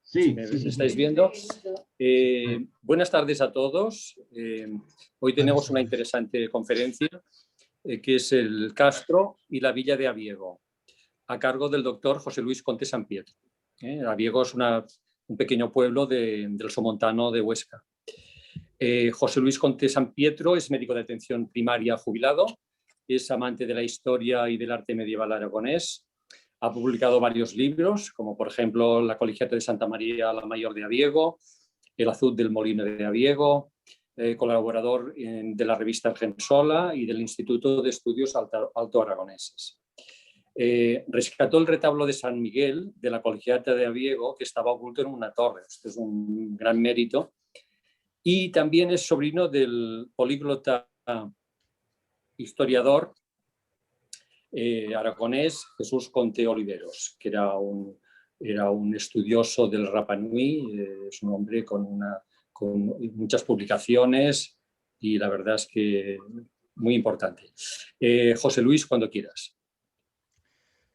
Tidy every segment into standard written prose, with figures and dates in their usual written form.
Si Sí, me sí, estáis sí. viendo. Buenas tardes a todos. Hoy tenemos una interesante conferencia que es el Castro y la Villa de Abiego, a cargo del doctor José Luis Conte Sampietro. Abiego es un pequeño pueblo del Somontano de Huesca. José Luis Conte Sampietro es médico de atención primaria jubilado, es amante de la historia y del arte medieval aragonés. Ha publicado varios libros, como por ejemplo La Colegiata de Santa María la Mayor de Abiego, El Azud del Molino de Abiego, colaborador de la revista Argensola y del Instituto de Estudios Alto Aragoneses. Rescató el retablo de San Miguel de la Colegiata de Abiego, que estaba oculto en una torre. Este es un gran mérito. Y también es sobrino del políglota historiador aragonés Jesús Conte Oliveros, que era un estudioso del Rapa Nui, es un hombre con muchas publicaciones y la verdad es que muy importante. José Luis, cuando quieras.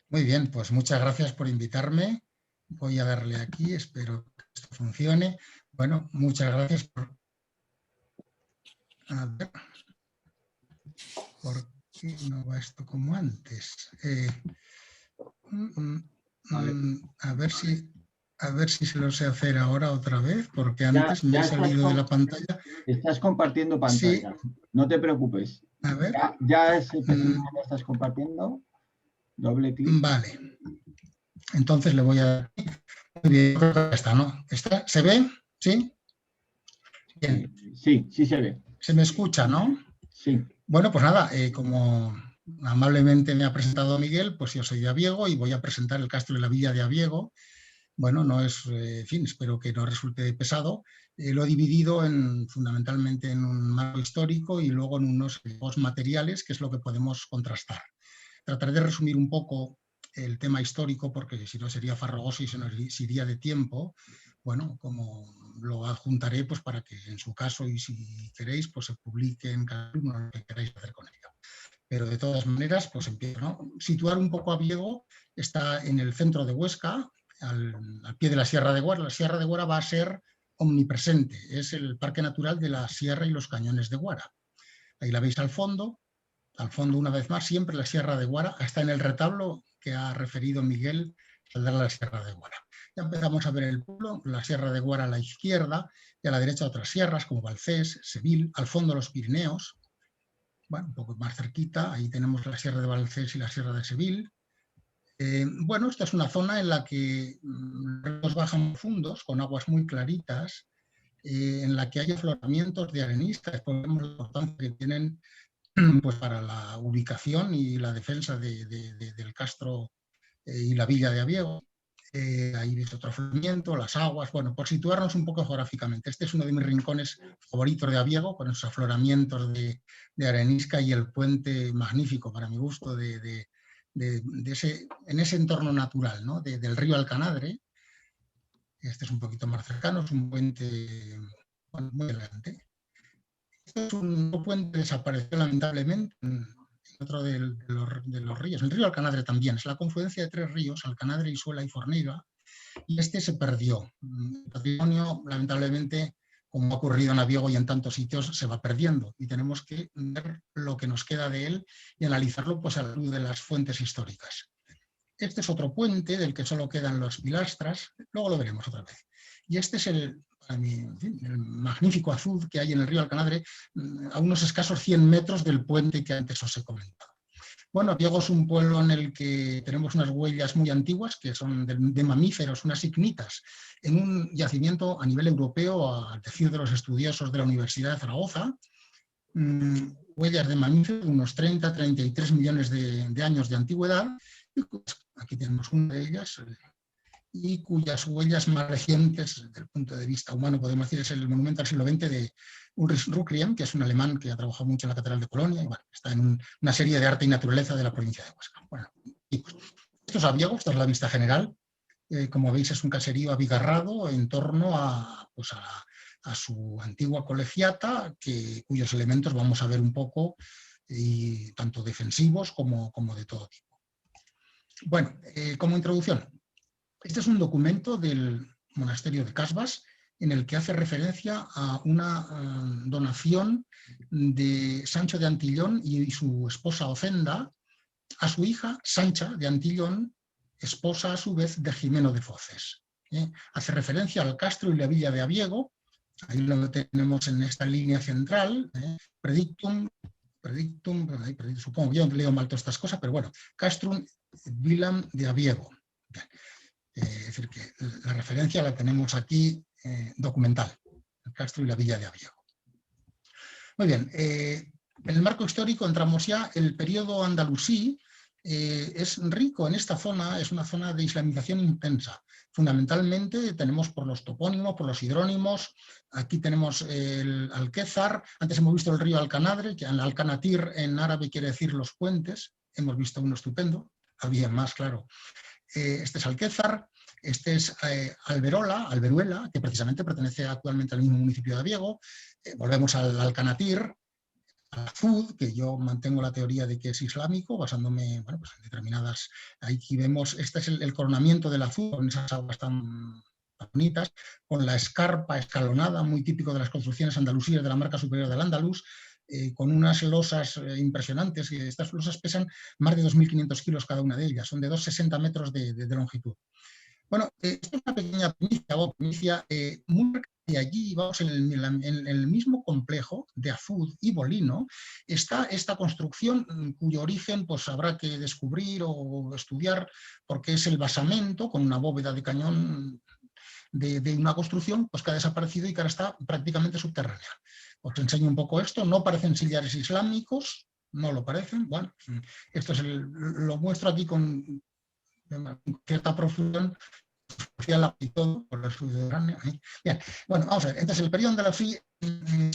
Muy bien, pues muchas gracias por invitarme. Voy a darle aquí, espero que esto funcione. Bueno, muchas gracias por... A ver, ¿por qué no va esto como antes? A ver si se lo sé hacer ahora otra vez, porque antes me he salido de la pantalla. Estás compartiendo pantalla, sí. No te preocupes. A ver. Ya estás compartiendo. Doble clic. Vale. Entonces le voy a dar... Esta, ¿no? ¿Esta? ¿Se ve? ¿Sí? Bien. Sí, sí se ve. ¿Se me escucha, no? Sí. Bueno, pues nada, como amablemente me ha presentado Miguel, pues yo soy de Abiego y voy a presentar el Castro y la Villa de Abiego. Bueno, no es, en fin, espero que no resulte pesado. Lo he dividido fundamentalmente en un marco histórico y luego en unos materiales, que es lo que podemos contrastar. Trataré de resumir un poco el tema histórico, porque si no sería farragoso y se nos iría de tiempo. Bueno, como lo adjuntaré pues para que en su caso y si queréis, pues se publique en cada uno lo que queráis hacer con ello. Pero de todas maneras, pues empiezo, ¿no? Situar un poco a Abiego, está en el centro de Huesca, al pie de la Sierra de Guara. La Sierra de Guara va a ser omnipresente, es el parque natural de la Sierra y los Cañones de Guara. Ahí la veis al fondo una vez más, siempre la Sierra de Guara, hasta en el retablo que ha referido Miguel, saldrá la Sierra de Guara. Ya empezamos a ver el pueblo, la Sierra de Guara a la izquierda y a la derecha otras sierras como Valcés, Seville, al fondo los Pirineos. Bueno, un poco más cerquita, ahí tenemos la Sierra de Valcés y la Sierra de Seville. Bueno, esta es una zona en la que los ríos bajan profundos, con aguas muy claritas, en la que hay afloramientos de areniscas, podemos ver la importancia que tienen pues, para la ubicación y la defensa del Castro y la Villa de Abiego. Ahí veis otro afloramiento, las aguas, bueno, por situarnos un poco geográficamente. Este es uno de mis rincones favoritos de Abiego, con esos afloramientos de arenisca y el puente magnífico, para mi gusto, en ese entorno natural, ¿no? Del río Alcanadre. Este es un poquito más cercano, es un puente muy elegante. Este es un puente que desapareció lamentablemente en otro de los ríos. El río Alcanadre también, es la confluencia de tres ríos, Alcanadre, Isuela y Forneiva, y este se perdió. El patrimonio, lamentablemente, como ha ocurrido en Abiego y en tantos sitios, se va perdiendo y tenemos que ver lo que nos queda de él y analizarlo pues, a la luz de las fuentes históricas. Este es otro puente del que solo quedan las pilastras, luego lo veremos otra vez. Y este es para mí, en fin, el magnífico azul que hay en el río Alcanadre, a unos escasos 100 metros del puente que antes os he comentado. Bueno, Abiego es un pueblo en el que tenemos unas huellas muy antiguas, que son de mamíferos, unas ignitas, en un yacimiento a nivel europeo, al decir de los estudiosos de la Universidad de Zaragoza, huellas de mamíferos de unos 30-33 millones de años de antigüedad. Y pues, aquí tenemos una de ellas, y cuyas huellas más recientes, desde el punto de vista humano, podemos decir, es el monumento al siglo XX de Ulrich Rucriem, que es un alemán que ha trabajado mucho en la Catedral de Colonia, y bueno, está en una serie de arte y naturaleza de la provincia de Huesca. Bueno, y pues, esto es Abiego, esta es la vista general. Como veis, es un caserío abigarrado en torno a su antigua colegiata, cuyos elementos vamos a ver un poco, y tanto defensivos como de todo tipo. Bueno, como introducción, Este es un documento del monasterio de Casbas en el que hace referencia a una donación de Sancho de Antillón y su esposa Ocenda a su hija Sancha de Antillón, esposa a su vez de Jimeno de Foces. Hace referencia al castro y la villa de Abiego, ahí lo tenemos en esta línea central, predictum, supongo que yo leo mal todas estas cosas, pero bueno, castrum villam de Abiego. Es decir, que la referencia la tenemos aquí documental, el castro y la villa de Abiego. Muy bien, en el marco histórico entramos ya, el periodo andalusí es rico en esta zona, es una zona de islamización intensa. Fundamentalmente tenemos por los topónimos, por los hidrónimos, aquí tenemos el Alquézar, antes hemos visto el río Alcanadre, que Alcanatir en árabe quiere decir los puentes, hemos visto uno estupendo, había más, claro. Este es Alquézar, este es Alberuela, que precisamente pertenece actualmente al mismo municipio de Abiego. Volvemos al Alcanatir, al Azud, que yo mantengo la teoría de que es islámico, basándome bueno, pues en determinadas... Aquí vemos, este es el coronamiento del Azud, con esas aguas tan bonitas, con la escarpa escalonada, muy típico de las construcciones andalusíes de la marca superior del Andaluz, con unas losas impresionantes, y estas losas pesan más de 2.500 kilos cada una de ellas, son de 2,60 metros de longitud. Bueno, esto es una pequeña primicia muy de allí, vamos, en el mismo complejo de Azud y Bolino, está esta construcción cuyo origen pues habrá que descubrir o estudiar, porque es el basamento con una bóveda de cañón de una construcción pues, que ha desaparecido y que ahora está prácticamente subterránea. Os enseño un poco esto, no parecen sillares islámicos, no lo parecen, bueno, esto es lo muestro aquí con cierta profusión, y todo por la subterránea. Bien, bueno, vamos a ver, entonces el periodo andalusí,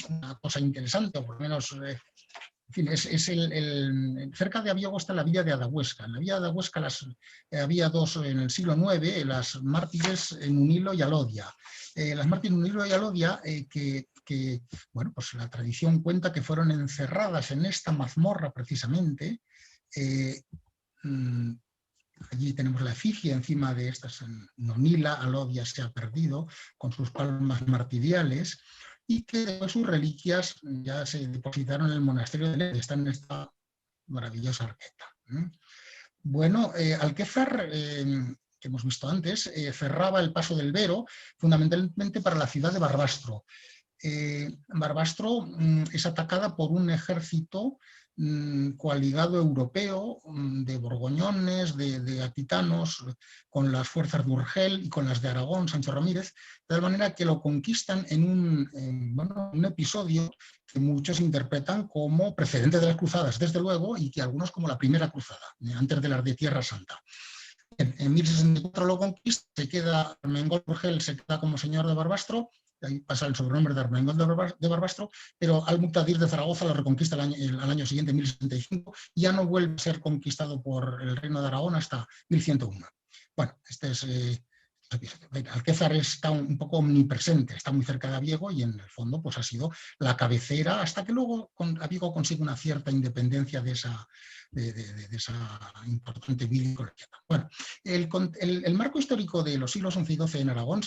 una cosa interesante, o por lo menos, en fin, cerca de Abiego está la villa de Adahuesca. En la villa de Adahuesca había dos en el siglo IX, las mártires Nunilo y Alodia. Las mártires Nunilo y Alodia, que, bueno, pues la tradición cuenta que fueron encerradas en esta mazmorra precisamente. Allí tenemos la efigie encima de estas. Nonila, Alodia se ha perdido con sus palmas martiriales y que sus reliquias ya se depositaron en el monasterio de Lede, están en esta maravillosa arqueta. Bueno, Alquézar, que hemos visto antes, cerraba el paso del Vero fundamentalmente para la ciudad de Barbastro. Barbastro es atacada por un ejército coaligado europeo de borgoñones, de aquitanos, con las fuerzas de Urgel y con las de Aragón, Sancho Ramírez, de tal manera que lo conquistan en un episodio que muchos interpretan como precedente de las cruzadas, desde luego, y que algunos como la primera cruzada, antes de las de Tierra Santa. En 1064 lo conquista, se queda Armengol Urgel, se queda como señor de Barbastro, ahí pasa el sobrenombre de Armengol de Barbastro, pero Al-Muqtadir de Zaragoza lo reconquista al año siguiente, en 1065, y ya no vuelve a ser conquistado por el reino de Aragón hasta 1101. Bueno, este es... Alquézar está un poco omnipresente, está muy cerca de Abiego y en el fondo pues, ha sido la cabecera, hasta que luego Abiego consigue una cierta independencia de esa importante villa y colegiata. Bueno, el marco histórico de los siglos XI y XII en Aragón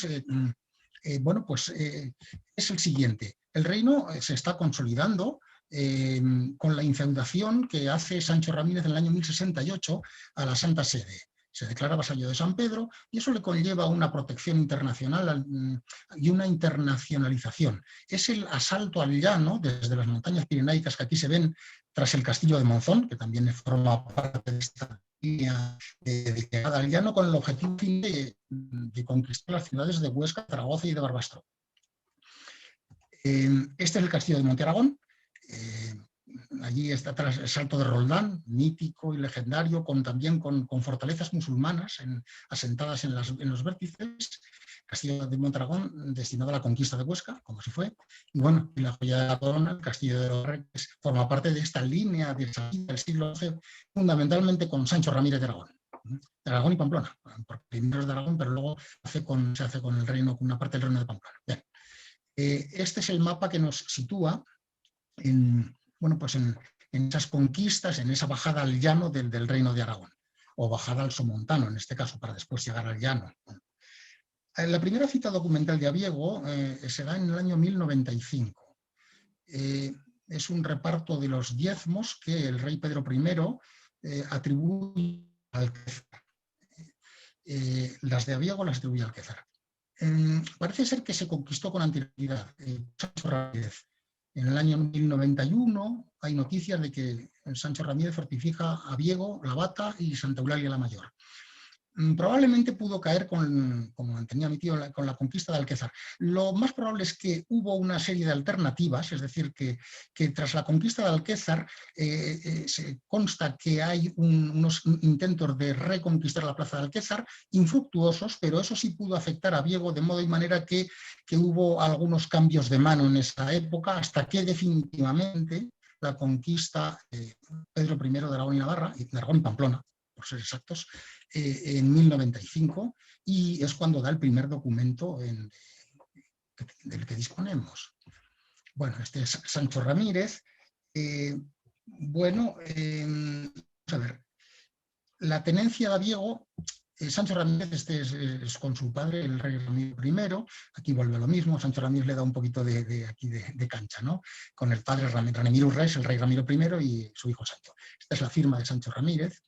bueno, pues, es el siguiente. El reino se está consolidando con la infeudación que hace Sancho Ramírez en el año 1068 a la Santa Sede. Se declara vasallo de San Pedro y eso le conlleva una protección internacional y una internacionalización. Es el asalto al llano desde las montañas pirenaicas que aquí se ven tras el castillo de Monzón, que también forma parte de esta línea de llegada al llano, con el objetivo de conquistar las ciudades de Huesca, Zaragoza y de Barbastro. Este es el castillo de Monte Aragón. Allí está tras el Salto de Roldán, mítico y legendario, también con fortalezas musulmanas asentadas en los vértices. Castillo de Mondragón, destinado a la conquista de Huesca, como si fue. Y bueno, y la joya de la corona, el castillo de los Reyes, forma parte de esta línea del siglo XI, fundamentalmente con Sancho Ramírez de Aragón. De Aragón y Pamplona, porque primero es de Aragón, pero luego se hace con el reino, con una parte del reino de Pamplona. Bien. Este es el mapa que nos sitúa en esas conquistas, en esa bajada al llano del reino de Aragón. o bajada al Somontano, en este caso, para después llegar al llano. La primera cita documental de Abiego se da en el año 1095. Es un reparto de los diezmos que el rey Pedro I atribuye al Alquézar. Las de Abiego las atribuye al Alquézar. Parece ser que se conquistó con anterioridad. Sancho Ramírez. En el año 1091 hay noticias de que Sancho Ramírez fortifica Abiego, La Bata y Santa Eulalia la Mayor. Probablemente pudo caer, como tenía mi tío, con la conquista de Alquézar. Lo más probable es que hubo una serie de alternativas, es decir, que tras la conquista de Alquézar se consta que hay unos intentos de reconquistar la plaza de Alquézar, infructuosos, pero eso sí pudo afectar a Abiego de modo y manera que hubo algunos cambios de mano en esa época, hasta que definitivamente la conquista Pedro I de Aragón y Navarra, de Aragón y Pamplona, por ser exactos, en 1095, y es cuando da el primer documento del que disponemos. Bueno, este es Sancho Ramírez. Vamos a ver, la tenencia de Abiego, Sancho Ramírez es con su padre, el rey Ramiro I, aquí vuelve lo mismo, Sancho Ramírez le da un poquito de cancha, ¿no? Con el padre Ranemiro Urrés, el rey Ramiro I, y su hijo Sancho. Esta es la firma de Sancho Ramírez.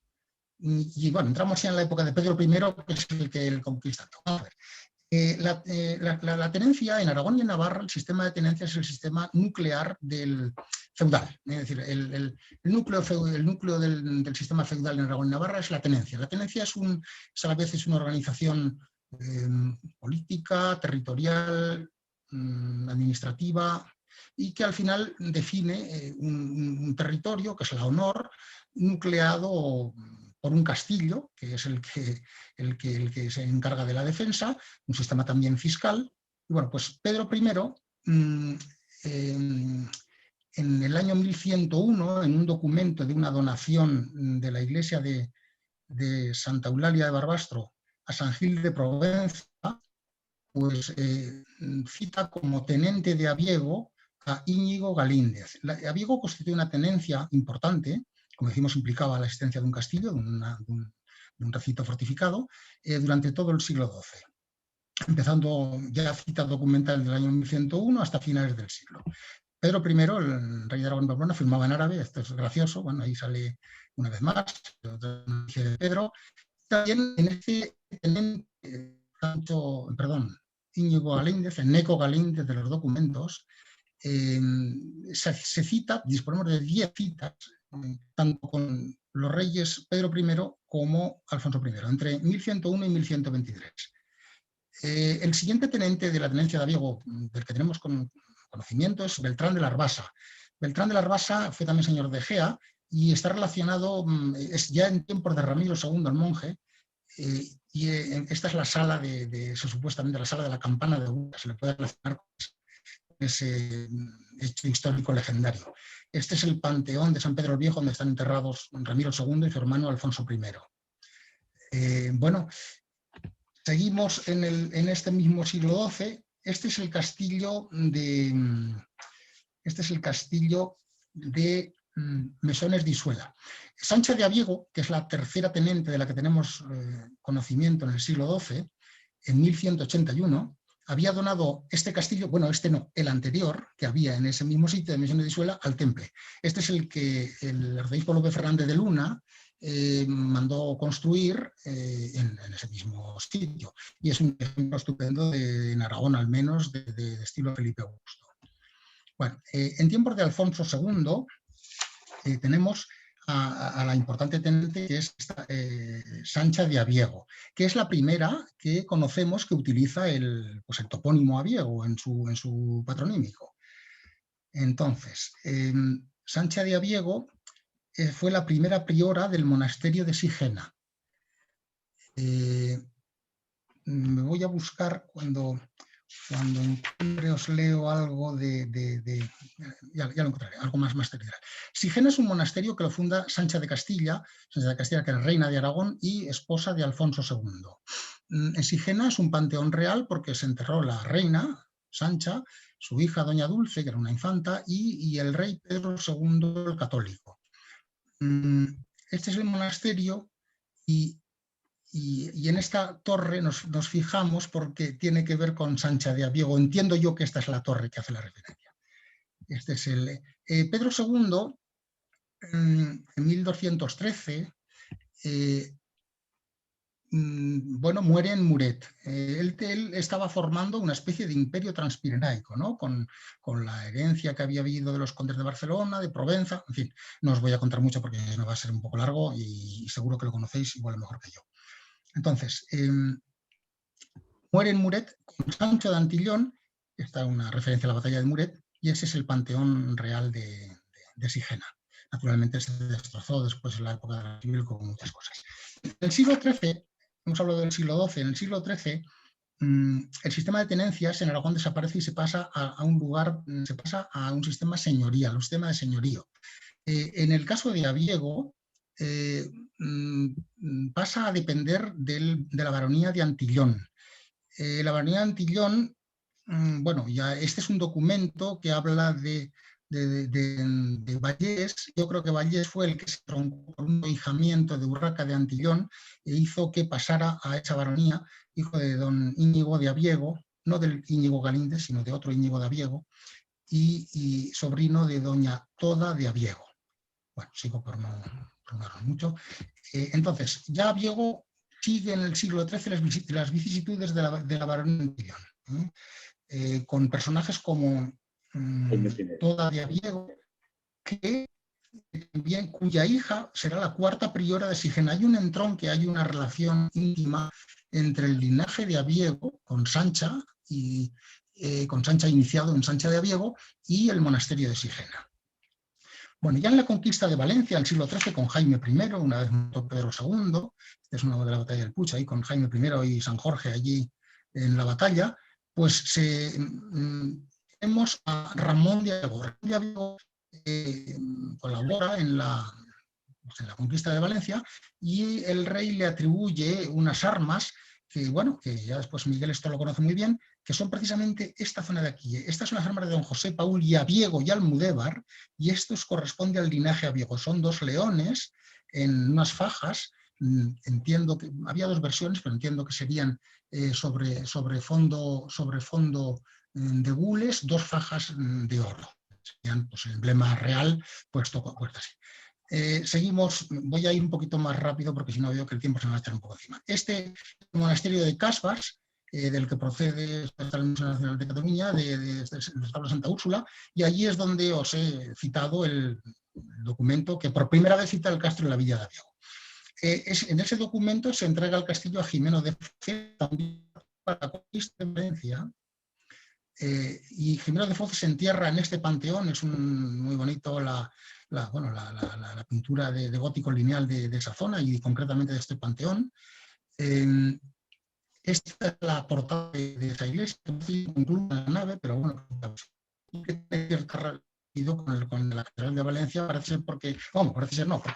Y bueno, entramos ya en la época de Pedro I, que es el que él conquista. A ver, la tenencia en Aragón y en Navarra, el sistema de tenencia es el sistema nuclear del feudal. Es decir, el núcleo del sistema feudal en Aragón y Navarra es la tenencia. La tenencia es a la vez una organización política, territorial, administrativa, y que al final define un territorio, que es la honor, nucleado por un castillo, que es el que se encarga de la defensa, un sistema también fiscal. Y bueno, pues Pedro I, en el año 1101, en un documento de una donación de la iglesia de Santa Eulalia de Barbastro a San Gil de Provenza, pues cita como tenente de Abiego a Íñigo Galíndez. Abiego constituye una tenencia importante, como decimos, implicaba la existencia de un castillo, de un recinto fortificado, durante todo el siglo XII, empezando ya cita documental del año 1101 hasta finales del siglo. Pedro I, el rey de Aragón y Pamplona, firmaba en árabe, esto es gracioso, bueno, ahí sale una vez más, de Pedro. También en este tenente, Íñigo Galíndez, el Neco Galíndez de los documentos, se cita, disponemos de 10 citas, tanto con los reyes Pedro I como Alfonso I, entre 1101 y 1123. El siguiente tenente de la tenencia de Abiego, del que tenemos conocimiento, es Beltrán de la Arbasa. Beltrán de la Arbasa fue también señor de Egea y está relacionado, es ya en tiempos de Ramiro II, el monje, y esta es la sala supuestamente la sala de la campana de Uta, se le puede relacionar con ese hecho histórico legendario. Este es el panteón de San Pedro el Viejo, donde están enterrados Ramiro II y su hermano Alfonso I. Bueno, seguimos en este mismo siglo XII. Este es el castillo de Mesones de Isuela. Sancha de Abiego, que es la tercera tenente de la que tenemos conocimiento en el siglo XII, en 1181, había donado este castillo, bueno, este no, el anterior, que había en ese mismo sitio de Mesones de Isuela, al Temple. Este es el que el arzobispo López Fernández de Luna mandó construir en ese mismo sitio. Y es un ejemplo estupendo en Aragón, al menos, de estilo Felipe Augusto. Bueno, en tiempos de Alfonso II tenemos a la importante tenente, que es Sancha de Abiego, que es la primera que conocemos que utiliza el topónimo Abiego en su patronímico. Entonces, Sancha de Abiego fue la primera priora del monasterio de Sigena. Me voy a buscar cuando encuentre, os leo algo ya lo encontraré, algo más material. Sigena es un monasterio que lo funda Sancha de Castilla, que era reina de Aragón y esposa de Alfonso II. En Sigena es un panteón real porque se enterró la reina, Sancha, su hija Doña Dulce, que era una infanta, y el rey Pedro II el Católico. Este es el monasterio Y en esta torre nos fijamos porque tiene que ver con Sancha de Abiego. Entiendo yo que esta es la torre que hace la referencia. Este es el Pedro II, en 1213, bueno, muere en Muret. Él estaba formando una especie de imperio transpirenaico, ¿no? Con la herencia que había habido de los condes de Barcelona, de Provenza, en fin, no os voy a contar mucho porque no va a ser un poco largo y seguro que lo conocéis igual mejor que yo. Entonces, muere en Muret con Sancho de Antillón, esta es una referencia a la batalla de Muret, y ese es el panteón real de Sigena. Naturalmente se destrozó después en la época de la civil con muchas cosas. En el siglo XIII, hemos hablado del siglo XII, en el siglo XIII el sistema de tenencias en Aragón desaparece y se pasa a un lugar, se pasa a un sistema señorial, un sistema de señorío. En el caso de Abiego, pasa a depender de la baronía de Antillón. La baronía de Antillón, bueno, ya este es un documento que habla de Vallés. Yo creo que Vallés fue el que se troncó por un ahijamiento de Urraca de Antillón e hizo que pasara a esa baronía, hijo de don Íñigo de Abiego, no del Íñigo Galíndez, sino de otro Íñigo de Abiego, y sobrino de doña Toda de Abiego. Bueno, sigo por no hablar mucho. Entonces, ya Abiego sigue en el siglo XIII las vicisitudes de la baronía de Antillón, con personajes como Toda de Abiego, cuya hija será la cuarta priora de Sigena. Hay un entronque, hay una relación íntima entre el linaje de Abiego con Sancha, con Sancha iniciado en Sancha de Abiego, y el monasterio de Sigena. Bueno, ya en la conquista de Valencia, en el siglo XIII, con Jaime I, una vez muerto Pedro II, esta es una de la batalla del Puig, ahí con Jaime I y San Jorge allí en la batalla, pues tenemos a Ramón de Abiego. Ramón de Abiego colabora en la conquista de Valencia y el rey le atribuye unas armas que, bueno, que ya después Miguel esto lo conoce muy bien, que son precisamente esta zona de aquí. Estas son las armas de don José Paul y Abiego y Almudévar, y esto corresponde al linaje Abiego. Son dos leones en unas fajas. Entiendo que había dos versiones, pero entiendo que serían sobre fondo de gules, dos fajas de oro. Serían pues, el emblema real puesto así. Seguimos, voy a ir un poquito más rápido porque si no veo que el tiempo se me va a echar un poco encima. Este monasterio de Casbas, del que procede el Museo Nacional de Cataluña, de Santa Úrsula, y allí es donde os he citado el documento que por primera vez cita el castro en la villa de Abiego. En ese documento se entrega el castillo a Jimeno de Foce, también para la conquista de Valencia, y Jimeno de Foce se entierra en este panteón. Es muy bonito la pintura de gótico lineal de esa zona y concretamente de este panteón. Esta es la portada de esa iglesia, incluye la nave, pero bueno, tiene cierta relación con la Catedral de Valencia, parece ser porque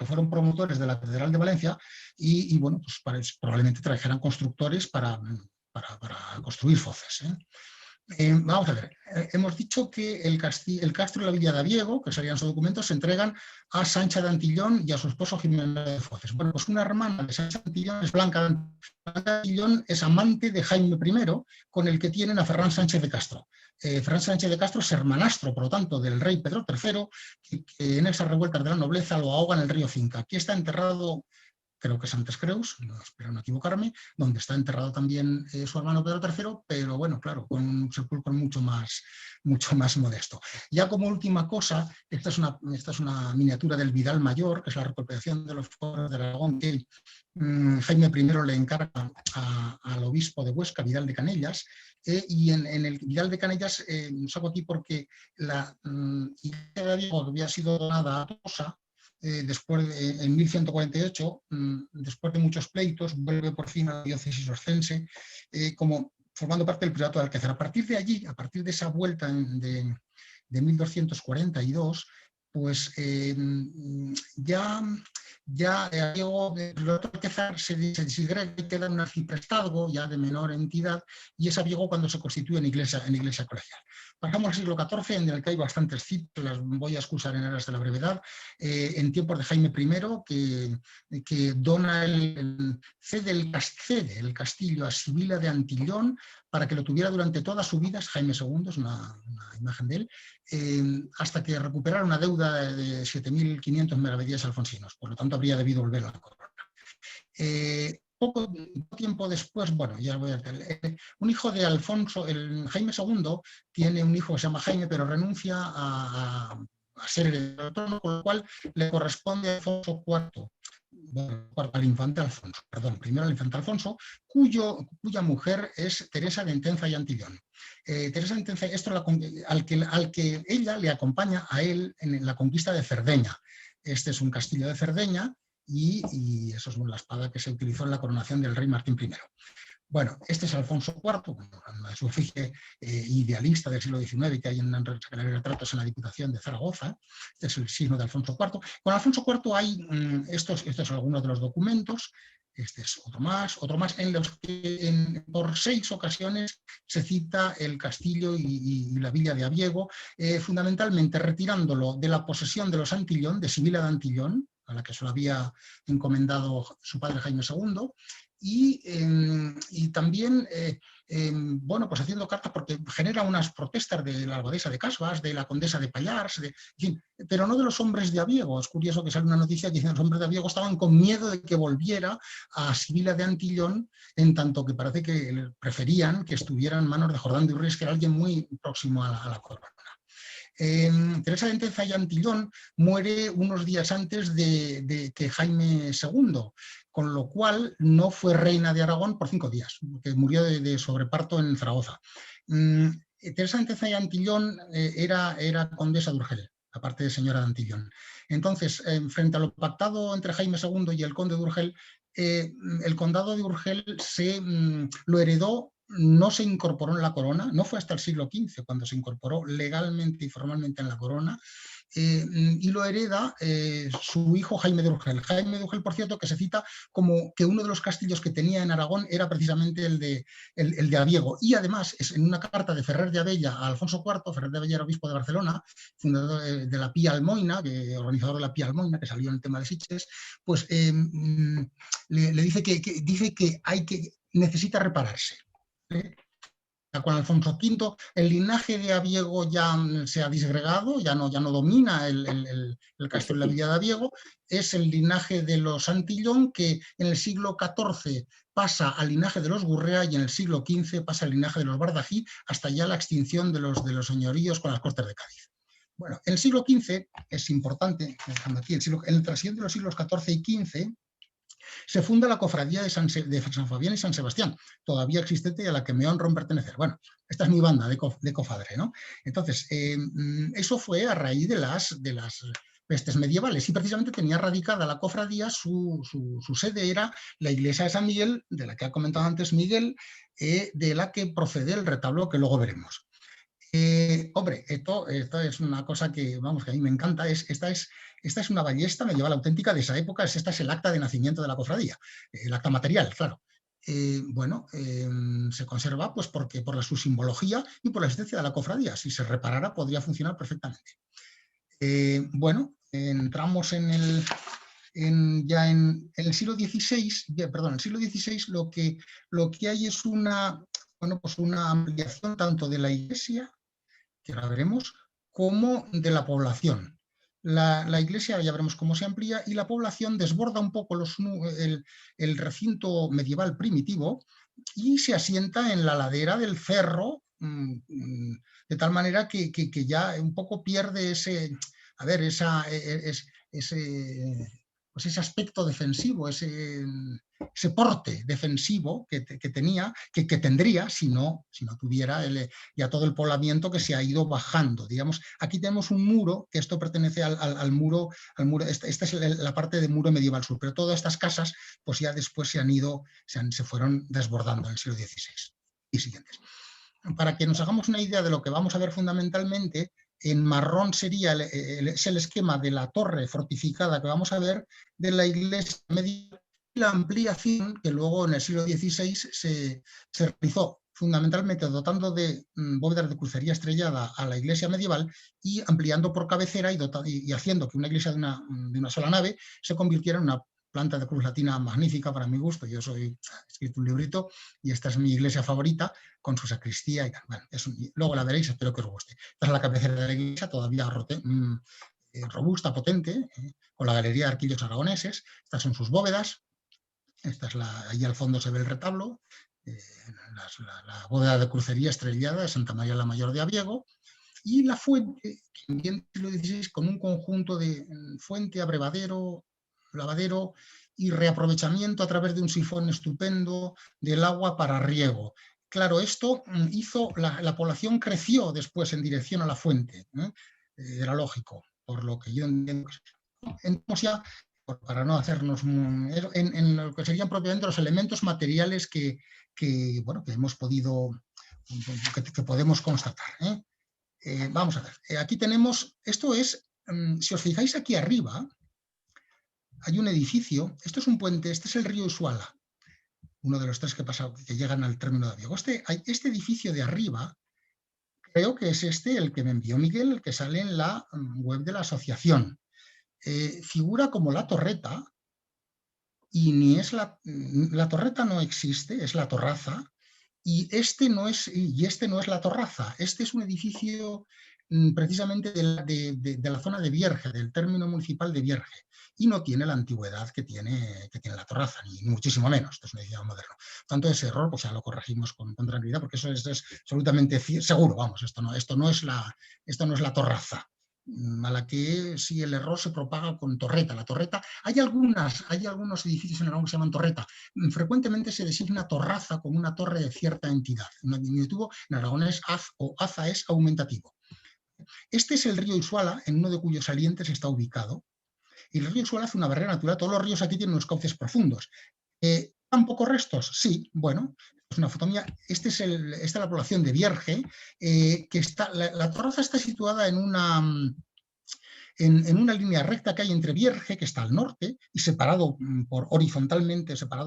fueron promotores de la Catedral de Valencia y bueno, pues probablemente trajeran constructores para construir foces. Vamos a ver, hemos dicho que el castro y la villa de Abiego, que serían sus documentos, se entregan a Sancha de Antillón y a su esposo Jimeno de Foces. Bueno, pues una hermana de Sancha de Antillón es Blanca de Antillón, es amante de Jaime I, con el que tienen a Ferran Sánchez de Castro. Ferran Sánchez de Castro es hermanastro, por lo tanto, del rey Pedro III, que en esas revueltas de la nobleza lo ahoga en el río Cinca. Aquí está enterrado, creo que es Santes Creus, espero no equivocarme, donde está enterrado también su hermano Pedro III, pero bueno, claro, con un sepulcro mucho más modesto. Ya como última cosa, esta es una miniatura del Vidal Mayor, que es la recopilación de los foros de Aragón, que Jaime I le encarga al obispo de Huesca, Vidal de Canellas, y en el Vidal de Canellas saco aquí porque la iglesia de Abiego había sido donada a Tosa. Después en 1148, después de muchos pleitos, vuelve por fin a la diócesis oscense como formando parte del priorato de Alcázar. A partir de allí, a partir de esa vuelta de 1242, pues ya Abiego, el otro Alquezar se disgrega y queda un arciprestazgo ya de menor entidad, y es Abiego cuando se constituye en iglesia colegial. Pasamos al siglo XIV, en el que hay bastantes citas, las voy a excusar en aras de la brevedad, en tiempos de Jaime I, que dona cede el castillo a Sibila de Antillón para que lo tuviera durante toda su vida. Es Jaime II, es una imagen de él, hasta que recuperara una deuda de 7.500 maravedíes alfonsinos. Por lo tanto, habría debido volver a la corona. Poco tiempo después, bueno, ya voy a un hijo de Alfonso, Jaime II, tiene un hijo que se llama Jaime, pero renuncia a ser heredero del trono, con lo cual le corresponde a Alfonso IV, bueno, al infante Alfonso, perdón, primero al infante Alfonso, cuya mujer es Teresa de Entenza y Antillón. Teresa de Entenza, esto al que ella le acompaña a él en la conquista de Cerdeña. Este es un castillo de Cerdeña, y eso es la espada que se utilizó en la coronación del rey Martín I. Bueno, este es Alfonso IV, su efigie idealista del siglo XIX, que hay en retratos en la Diputación de Zaragoza. Este es el signo de Alfonso IV. Con Alfonso IV hay estos son algunos de los documentos. Este es otro más, en los que por 6 ocasiones se cita el castillo y la villa de Abiego, fundamentalmente retirándolo de la posesión de los Antillón, de Sibila de Antillón, a la que se lo había encomendado su padre Jaime II, y también, bueno, pues haciendo cartas, porque genera unas protestas de la abadesa de Casbas, de la condesa de Pallars, en fin, pero no de los hombres de Abiego. Es curioso que sale una noticia que dice que los hombres de Abiego estaban con miedo de que volviera a Sibila de Antillón, en tanto que parece que preferían que estuviera en manos de Jordán de Urrés, que era alguien muy próximo a la corona. Teresa de Entenza y Antillón muere unos días antes de que Jaime II, con lo cual no fue reina de Aragón por 5 días, que murió de sobreparto en Zaragoza. Teresa de Entenza y Antillón era condesa de Urgel, aparte de señora de Antillón. Entonces, frente a lo pactado entre Jaime II y el conde de Urgel, el condado de Urgel lo heredó. No se incorporó en la corona, no fue hasta el siglo XV cuando se incorporó legalmente y formalmente en la corona, y lo hereda su hijo Jaime de Urgel. Jaime de Urgel, por cierto, que se cita como que uno de los castillos que tenía en Aragón era precisamente el de Abiego, y además es en una carta de Ferrer de Abella a Alfonso IV. Ferrer de Abella era obispo de Barcelona, fundador de la Pía Almoina, organizador de la Pía Almoina, que salió en el tema de Sitges, pues le dice que necesita repararse. Con Alfonso V, el linaje de Abiego ya se ha disgregado, ya no domina el castillo de la villa de Abiego. Es el linaje de los Antillón, que en el siglo XIV pasa al linaje de los Gurrea, y en el siglo XV pasa al linaje de los Bardají, hasta ya la extinción de los señoríos con las Cortes de Cádiz. Bueno, en el siglo XV es importante, dejando aquí, en el trasiego de los siglos XIV y XV, se funda la cofradía de San Fabián y San Sebastián, todavía existente y a la que me honro en pertenecer. Bueno, esta es mi banda de cofadre, ¿no? Entonces, eso fue a raíz de las pestes medievales, y precisamente tenía radicada la cofradía, su sede era la iglesia de San Miguel, de la que ha comentado antes Miguel, de la que procede el retablo que luego veremos. Hombre, esto es una cosa que, vamos, que a mí me encanta. Esta es una ballesta medieval auténtica de esa época. Esta es el acta de nacimiento de la cofradía, el acta material, claro. Se conserva pues por su simbología y por la existencia de la cofradía. Si se reparara, podría funcionar perfectamente. Bueno, entramos en el siglo XVI, perdón, en el siglo XVI lo que hay es una ampliación tanto de la iglesia, que ahora veremos, como de la población. La iglesia ya veremos cómo se amplía, y la población desborda un poco el recinto medieval primitivo y se asienta en la ladera del cerro, de tal manera que ya un poco pierde ese aspecto defensivo, ese porte defensivo que tenía, que tendría si no tuviera ya todo el poblamiento que se ha ido bajando. Digamos, aquí tenemos un muro, que esto pertenece al muro, esta es la parte de muro medieval sur, pero todas estas casas pues ya después se fueron desbordando en el siglo XVI y siguientes. Para que nos hagamos una idea de lo que vamos a ver fundamentalmente, En marrón sería es el esquema de la torre fortificada que vamos a ver de la iglesia medieval y la ampliación que luego en el siglo XVI se realizó, fundamentalmente dotando de bóvedas de crucería estrellada a la iglesia medieval y ampliando por cabecera y haciendo que una iglesia de una sola nave se convirtiera en una planta de cruz latina magnífica para mi gusto. Yo he escrito un librito y esta es mi iglesia favorita con su sacristía y tal. Bueno, luego la veréis, espero que os guste. Esta es la cabecera de la iglesia, todavía robusta, potente, con la galería de arquillos aragoneses. Estas son sus bóvedas. Ahí al fondo se ve el retablo, la bóveda de crucería estrellada de Santa María la Mayor de Abiego, y la fuente, que en el siglo XVI, con un conjunto de fuente, abrevadero, lavadero y reaprovechamiento a través de un sifón estupendo del agua para riego. Claro, esto hizo, la población creció después en dirección a la fuente, era lógico, por lo que yo entiendo. Entonces ya, para no hacernos en lo que serían propiamente los elementos materiales que hemos podido, que podemos constatar. Vamos a ver, aquí tenemos, esto es, si os fijáis aquí arriba, hay un edificio, esto es un puente, este es el río Isuala, uno de los tres que llegan al término de Abiego. Este edificio de arriba, creo que es el que me envió Miguel, el que sale en la web de la asociación. Figura como la torreta, y ni es la torreta no existe, es la torraza, y este no es la torraza, este es un edificio precisamente de la zona de Vierge, del término municipal de Vierge, y no tiene la antigüedad que tiene la torraza, ni muchísimo menos, esto es un edificio moderno. Tanto ese error, pues ya lo corregimos con tranquilidad, porque eso es absolutamente seguro, vamos, esto no es la torraza, a la que si el error se propaga con torreta. La torreta, hay algunos edificios en Aragón que se llaman torreta. Frecuentemente se designa torraza como una torre de cierta entidad. Un diminutivo en Aragón es az o aza es aumentativo. Este es el río Isuala, en uno de cuyos salientes está ubicado. Y el río Isuala hace una barrera natural. Todos los ríos aquí tienen unos cauces profundos. ¿Tan pocos restos? Sí, bueno, es una foto mía. Esta es la población de Vierge, que está, la torraza está situada en una línea recta que hay entre Vierge, que está al norte, y separado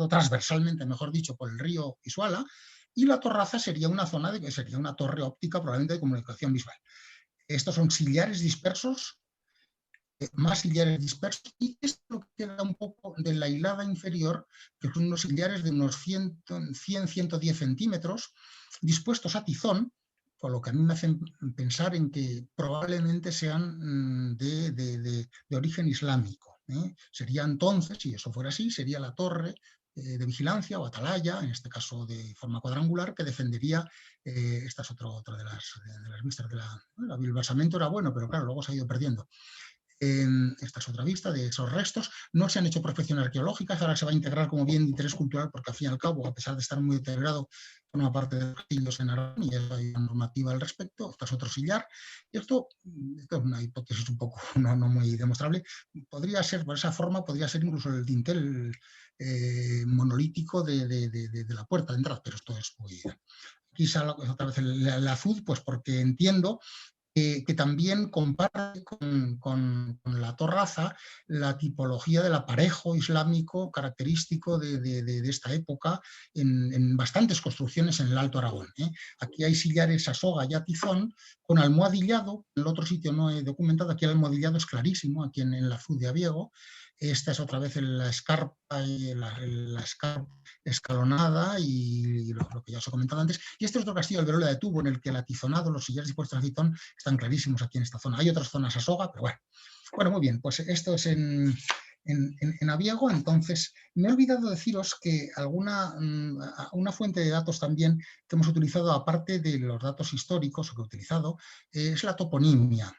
transversalmente, mejor dicho, por el río Isuala, y la torraza sería una sería una torre óptica, probablemente de comunicación visual. Estos son sillares dispersos, más sillares dispersos, y esto lo que queda un poco de la hilada inferior, que son unos sillares de unos 100-110 centímetros, dispuestos a tizón, con lo que a mí me hacen pensar en que probablemente sean de origen islámico. Sería entonces, si eso fuera así, sería la torre de vigilancia o atalaya, en este caso de forma cuadrangular, que defendería. Esta es otra de las vistas el basamento era bueno, pero claro, luego se ha ido perdiendo. Esta es otra vista de esos restos. No se han hecho prospecciones arqueológicas, ahora se va a integrar como bien de interés cultural, porque al fin y al cabo, a pesar de estar muy deteriorado, forma parte de los castillos en Aragón y hay una normativa al respecto. Esto es otro sillar. Y esto es una hipótesis un poco no muy demostrable. Podría ser, por esa forma, podría ser incluso el dintel monolítico de la puerta de entrada, pero esto es muy... Aquí sale otra vez el azul, pues porque entiendo que también comparte con la torraza la tipología del aparejo islámico característico de esta época en bastantes construcciones en el Alto Aragón. Aquí hay sillares a soga y a tizón con almohadillado, en el otro sitio no he documentado, aquí el almohadillado es clarísimo, aquí en la Azud de Abiego. Esta es otra vez la escarpa escalonada y lo que ya os he comentado antes. Y este es otro castillo, el Verola de Tubo, en el que el atizonado, los sillares dispuestos a tizón, están clarísimos aquí en esta zona. Hay otras zonas a soga, pero bueno. Bueno, muy bien, pues esto es en Abiego. Entonces, me he olvidado deciros que una fuente de datos también que hemos utilizado, aparte de los datos históricos que he utilizado, es la toponimia.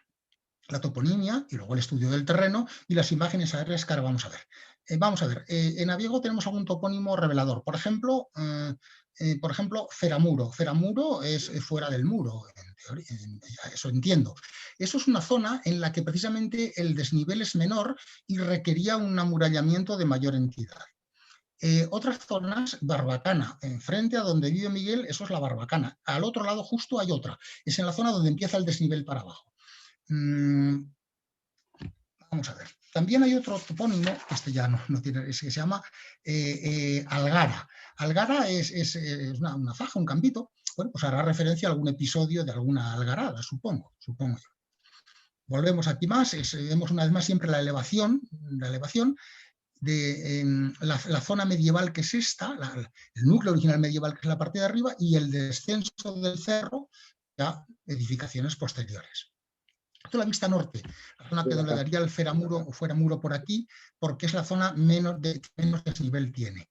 La toponimia y luego el estudio del terreno y las imágenes aéreas que ahora vamos a ver. En Abiego tenemos algún topónimo revelador. Por ejemplo, Ceramuro. Ceramuro es fuera del muro, en teoría, eso entiendo. Eso es una zona en la que precisamente el desnivel es menor y requería un amurallamiento de mayor entidad. Otras zonas, Barbacana, enfrente a donde vive Miguel, eso es la Barbacana. Al otro lado justo hay otra, es en la zona donde empieza el desnivel para abajo. Vamos a ver. También hay otro topónimo, este ya no tiene, que se llama Algara. Algara es una faja, un campito. Bueno, pues hará referencia a algún episodio de alguna algarada, supongo yo. Volvemos aquí más, vemos una vez más siempre la elevación de la zona medieval, que es esta, el núcleo original medieval, que es la parte de arriba, y el descenso del cerro, ya edificaciones posteriores. Esto es la vista norte, la zona que le daría el fueramuro por aquí, porque es la zona menos desnivel tiene.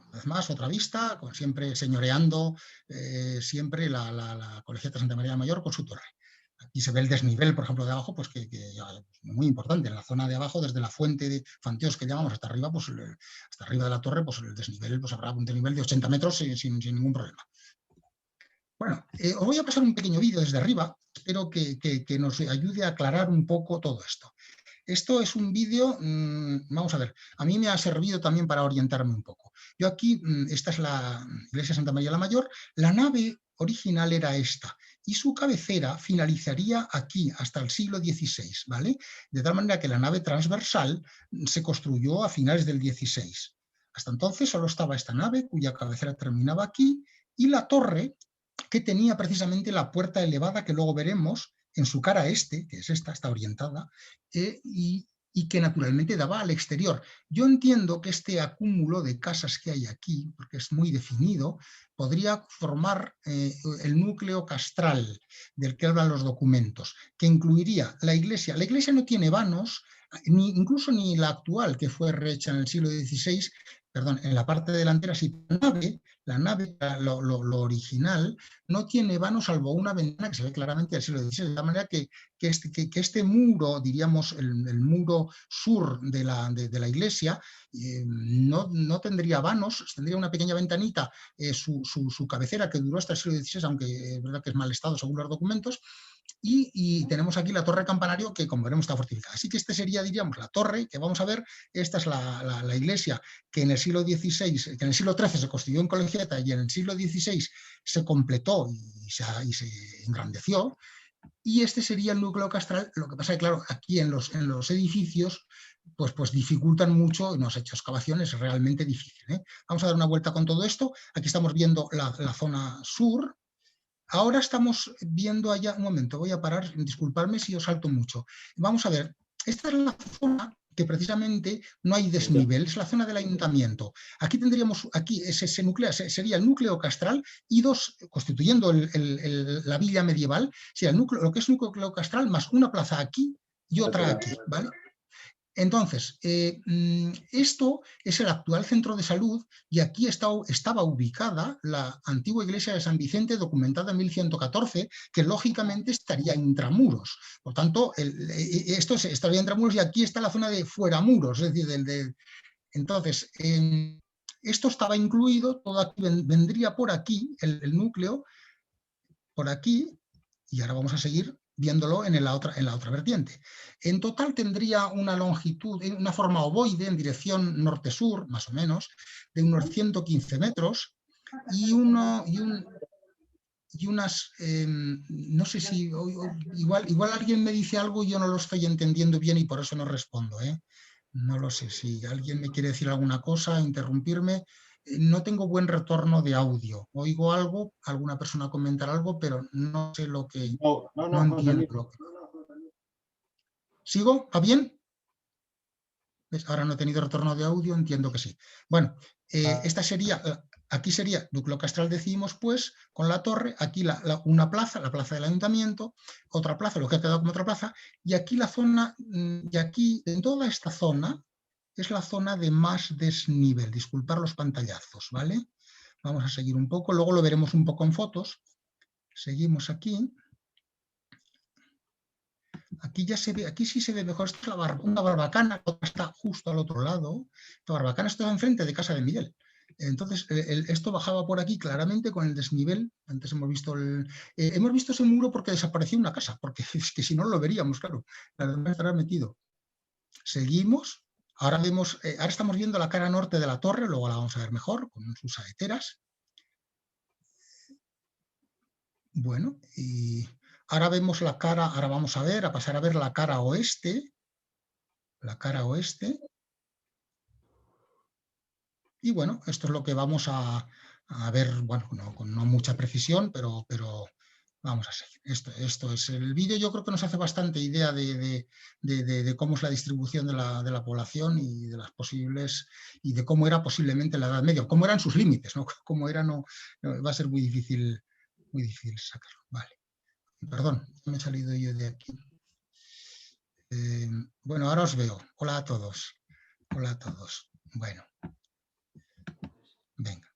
Una vez más, otra vista, con siempre señoreando siempre la Colegiata Santa María Mayor con su torre. Aquí se ve el desnivel, por ejemplo, de abajo, pues que es muy importante. En la zona de abajo, desde la fuente de Fanteos que llamamos hasta arriba, pues hasta arriba de la torre, pues el desnivel, pues habrá un desnivel de 80 metros sin ningún problema. Bueno, os voy a pasar un pequeño vídeo desde arriba, espero que nos ayude a aclarar un poco todo esto. Esto es un vídeo, vamos a ver, a mí me ha servido también para orientarme un poco. Yo aquí, esta es la iglesia Santa María la Mayor, la nave original era esta, y su cabecera finalizaría aquí, hasta el siglo XVI, ¿vale? De tal manera que la nave transversal se construyó a finales del XVI. Hasta entonces solo estaba esta nave, cuya cabecera terminaba aquí, y la torre, que tenía precisamente la puerta elevada que luego veremos en su cara este, que es esta, está orientada, y que naturalmente daba al exterior. Yo entiendo que este acúmulo de casas que hay aquí, porque es muy definido, podría formar el núcleo castral del que hablan los documentos, que incluiría la iglesia. La iglesia no tiene vanos, incluso ni la actual, que fue rehecha en el siglo XVI, perdón, en la parte delantera, sí, la nave, lo original, no tiene vano salvo una ventana que se ve claramente del siglo XVI, de la manera que este muro, diríamos el muro sur de la iglesia, no tendría vanos, tendría una pequeña ventanita, su cabecera, que duró hasta el siglo XVI, aunque es verdad que es mal estado según los documentos, y tenemos aquí la torre campanario, que como veremos está fortificada. Así que este sería, diríamos, la torre que vamos a ver. Esta es la iglesia que en el siglo XVI, que en el siglo XIII se construyó en Colegiata y en el siglo XVI se completó y se engrandeció. Y este sería el núcleo castral. Lo que pasa es que, claro, aquí en los edificios pues dificultan mucho, nos ha hecho excavaciones realmente difíciles. Vamos a dar una vuelta con todo esto. Aquí estamos viendo la zona sur. Ahora estamos viendo allá, un momento, voy a parar, disculpadme si os salto mucho. Vamos a ver, esta es la zona que precisamente no hay desnivel, es la zona del ayuntamiento. Aquí tendríamos, ese núcleo, sería el núcleo castral y constituyendo la villa medieval, sería lo que es núcleo castral más una plaza aquí y otra aquí, ¿vale? Entonces, esto es el actual centro de salud y aquí estaba ubicada la antigua iglesia de San Vicente, documentada en 1114, que lógicamente estaría intramuros. Por tanto, esto estaría intramuros y aquí está la zona de fueramuros, es decir, entonces, esto estaba incluido, todo aquí vendría por aquí, el núcleo, por aquí, y ahora vamos a seguir viéndolo en la otra vertiente. En total tendría una longitud, una forma ovoide en dirección norte-sur, más o menos, de unos 115 metros y unas, no sé si, igual alguien me dice algo y yo no lo estoy entendiendo bien y por eso no respondo, No lo sé, si alguien me quiere decir alguna cosa, interrumpirme. No tengo buen retorno de audio. Oigo algo, alguna persona comentar algo, pero no sé lo que... No entiendo lo que... ¿Sigo? ¿Va bien? ¿Ves? Ahora no he tenido retorno de audio, entiendo que sí. Bueno, esta sería... Aquí sería núcleo castral, decimos, pues, con la torre, aquí una plaza, la plaza del ayuntamiento, otra plaza, lo que ha quedado como otra plaza, y aquí la zona, y aquí, en toda esta zona, es la zona de más desnivel. Disculpar los pantallazos, ¿vale? Vamos a seguir un poco, luego lo veremos un poco en fotos. Seguimos aquí. Aquí ya se ve, aquí sí se ve mejor. Esta es una barbacana, la otra está justo al otro lado. La barbacana está enfrente de casa de Miguel. Entonces, esto bajaba por aquí claramente con el desnivel. Antes hemos visto ese muro porque desapareció una casa, porque es que si no lo veríamos, claro. La verdad estará metido. Seguimos. Ahora estamos viendo la cara norte de la torre, luego la vamos a ver mejor, con sus saeteras. Bueno, y ahora vemos la cara, ahora vamos a pasar a ver la cara oeste. La cara oeste. Y bueno, esto es lo que vamos a ver, bueno, con no mucha precisión, pero vamos a seguir. Esto es el vídeo. Yo creo que nos hace bastante idea de cómo es la distribución de la población y de las posibles, y de cómo era posiblemente la Edad Media, cómo eran sus límites, ¿no? Cómo era, no, va a ser muy difícil sacarlo. Vale. Perdón, me he salido yo de aquí. Bueno, ahora os veo. Hola a todos. Hola a todos. Bueno. Venga.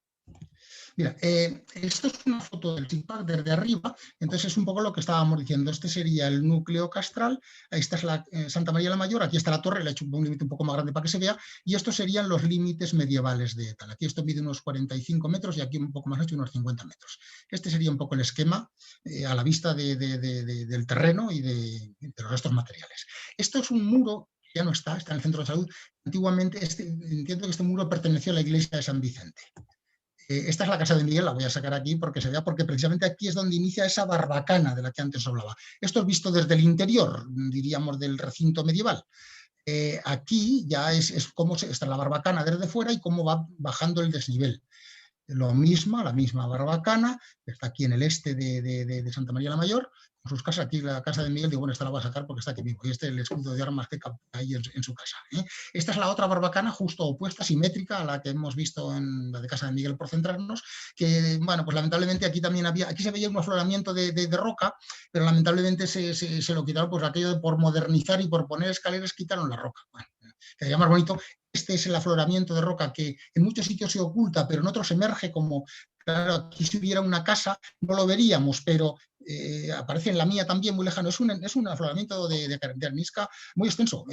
Mira, esto es una foto del TICPAC desde arriba, entonces es un poco lo que estábamos diciendo. Este sería el núcleo castral, ahí está la Santa María la Mayor, aquí está la torre, le he hecho un límite un poco más grande para que se vea, y estos serían los límites medievales de tal. Aquí esto mide unos 45 metros y aquí un poco más hecho unos 50 metros. Este sería un poco el esquema a la vista del terreno y de los restos materiales. Esto es un muro, ya no está en el centro de salud. Antiguamente entiendo que este muro perteneció a la iglesia de San Vicente. Esta es la casa de Miguel, la voy a sacar aquí porque se vea, porque precisamente aquí es donde inicia esa barbacana de la que antes hablaba. Esto es visto desde el interior, diríamos, del recinto medieval. Aquí ya es cómo está la barbacana desde fuera y cómo va bajando el desnivel. La misma barbacana, que está aquí en el este de Santa María la Mayor, con sus casas. Aquí la casa de Miguel, digo, bueno, esta la voy a sacar porque está aquí mismo, y este es el escudo de armas que hay en su casa. Esta es la otra barbacana justo opuesta, simétrica a la que hemos visto en la de casa de Miguel, por centrarnos, que, bueno, pues lamentablemente aquí también aquí se veía un afloramiento de roca, pero lamentablemente se lo quitaron, pues aquello de por modernizar y por poner escaleras quitaron la roca. Bueno, quedaría más bonito. Este es el afloramiento de roca que en muchos sitios se oculta, pero en otros emerge como, claro, aquí si hubiera una casa no lo veríamos, pero aparece en la mía también muy lejano. Es un afloramiento de arenisca muy extenso,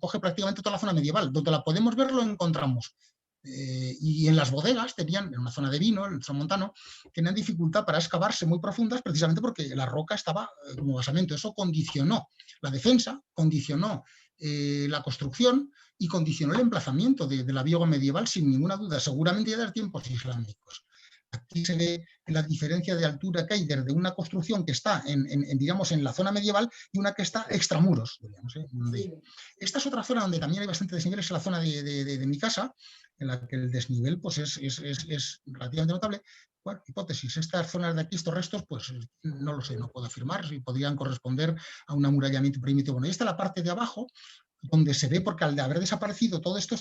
coge prácticamente toda la zona medieval. Donde la podemos ver lo encontramos. Y en las bodegas tenían, en una zona de vino, en el tramontano, tenían dificultad para excavarse muy profundas precisamente porque la roca estaba como basamento. Eso condicionó la defensa, condicionó la construcción y condicionó el emplazamiento de la Biego medieval sin ninguna duda, seguramente ya de tiempos islámicos. Aquí se ve la diferencia de altura que hay desde una construcción que está digamos, en la zona medieval y una que está extramuros. Digamos, sí. Esta es otra zona donde también hay bastante desnivel, es la zona de mi casa, en la que el desnivel pues, es relativamente notable. Bueno, hipótesis, estas zonas de aquí, estos restos, pues no lo sé, no puedo afirmar si podrían corresponder a un amurallamiento primitivo. Bueno, y esta es la parte de abajo, donde se ve, porque al de haber desaparecido todo esto,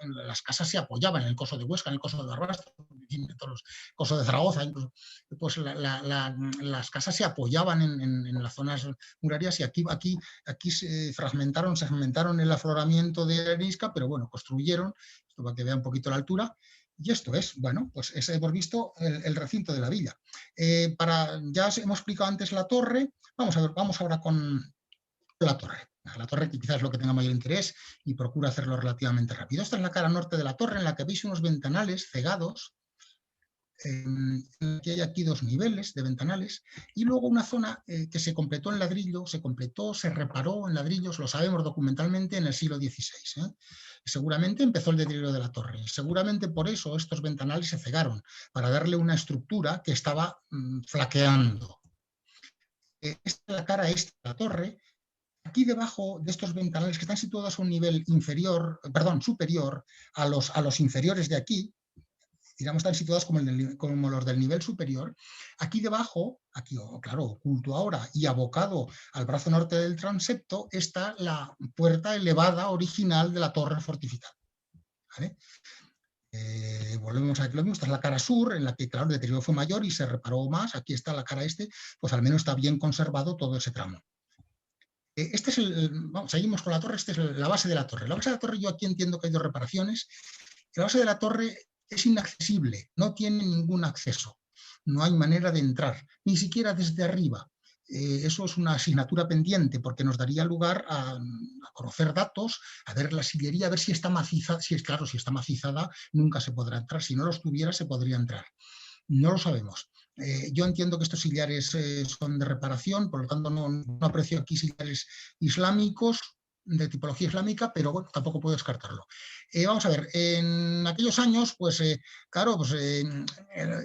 las casas se apoyaban en el coso de Huesca, en el coso de Barbastro, en todos los cosos de Zaragoza, incluso, pues las casas se apoyaban en las zonas murarias y aquí se segmentaron el afloramiento de arenisca, pero bueno, construyeron, esto para que vea un poquito la altura. Y esto es, bueno, pues hemos visto el recinto de la villa. Ya hemos explicado antes la torre, vamos ahora con la torre. La torre que quizás es lo que tenga mayor interés y procura hacerlo relativamente rápido. Esta es la cara norte de la torre, en la que veis unos ventanales cegados. Aquí hay aquí dos niveles de ventanales y luego una zona que se completó en ladrillo, se reparó en ladrillos, lo sabemos documentalmente, en el siglo XVI. Seguramente empezó el deterioro de la torre. Seguramente por eso estos ventanales se cegaron, para darle una estructura que estaba flaqueando. Esta es la cara este de la torre. Aquí debajo de estos ventanales que están situados a un nivel superior a los inferiores de aquí, digamos, están situados como los del nivel superior. Aquí debajo, claro, oculto ahora y abocado al brazo norte del transepto, está la puerta elevada original de la torre fortificada. ¿Vale? Volvemos a ver lo mismo, esta es la cara sur, en la que, claro, el deterioro fue mayor y se reparó más. Aquí está la cara este, pues al menos está bien conservado todo ese tramo. Este es seguimos con la torre, esta es la base de la torre. La base de la torre, yo aquí entiendo que hay dos reparaciones. La base de la torre es inaccesible, no tiene ningún acceso, no hay manera de entrar, ni siquiera desde arriba. Eso es una asignatura pendiente porque nos daría lugar a conocer datos, a ver la sillería, a ver si está macizada. Si está macizada, nunca se podrá entrar. Si no los tuviera, se podría entrar. No lo sabemos. Yo entiendo que estos sillares son de reparación, por lo tanto no aprecio aquí sillares islámicos. de tipología islámica, pero bueno, tampoco puedo descartarlo. Vamos a ver, en aquellos años, pues claro, pues,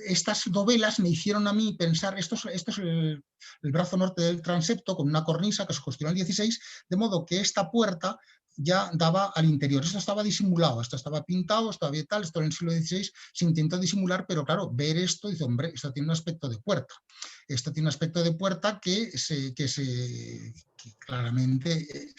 estas novelas me hicieron a mí pensar, esto es el brazo norte del transepto con una cornisa que se construyó en el 16, de modo que esta puerta ya daba al interior. Esto estaba disimulado, esto estaba pintado, esto había tal, esto en el siglo XVI se intentó disimular, pero claro, ver esto, dice, hombre, esto tiene un aspecto de puerta. Esto tiene un aspecto de puerta que claramente...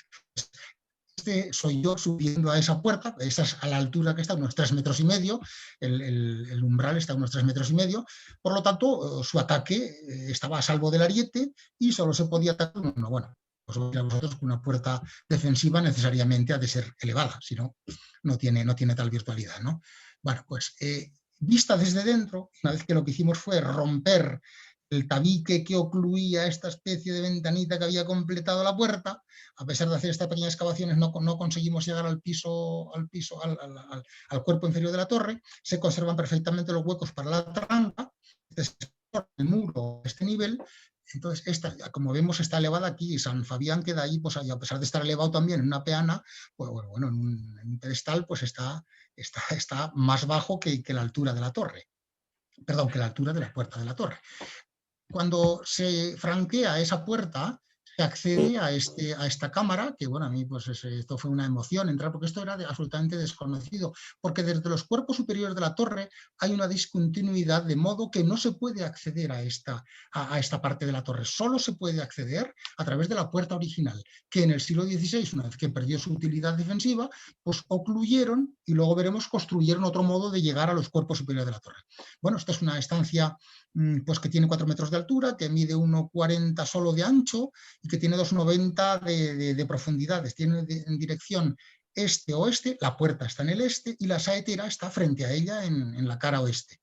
soy yo subiendo a esa puerta, esa es a la altura que está, unos 3,5 metros, el umbral está a unos 3,5 metros, por lo tanto, su ataque estaba a salvo del ariete y solo se podía atacar, bueno, pues a vosotros que una puerta defensiva necesariamente ha de ser elevada, si no, no tiene tal virtualidad, ¿no? Bueno, pues vista desde dentro, una vez que lo que hicimos fue romper el tabique que ocluía esta especie de ventanita que había completado la puerta, a pesar de hacer estas pequeñas excavaciones no conseguimos llegar al cuerpo inferior de la torre, se conservan perfectamente los huecos para la tranca, el muro a este nivel. Entonces, esta, como vemos, está elevada aquí, San Fabián queda ahí, pues a pesar de estar elevado también en una peana, pues bueno, en un pedestal, pues está más bajo que la altura de la torre, perdón, que la altura de la puerta de la torre. Cuando se franquea esa puerta, se accede a esta cámara, que bueno, a mí pues esto fue una emoción entrar, porque esto era absolutamente desconocido, porque desde los cuerpos superiores de la torre hay una discontinuidad, de modo que no se puede acceder a esta parte de la torre, solo se puede acceder a través de la puerta original, que en el siglo XVI, una vez que perdió su utilidad defensiva, pues ocluyeron y luego veremos construyeron otro modo de llegar a los cuerpos superiores de la torre. Bueno, esta es una estancia pues que tiene 4 metros de altura, que mide 1,40 solo de ancho y que tiene 2,90 de profundidades. Tiene en dirección este-oeste, la puerta está en el este y la saetera está frente a ella en la cara oeste.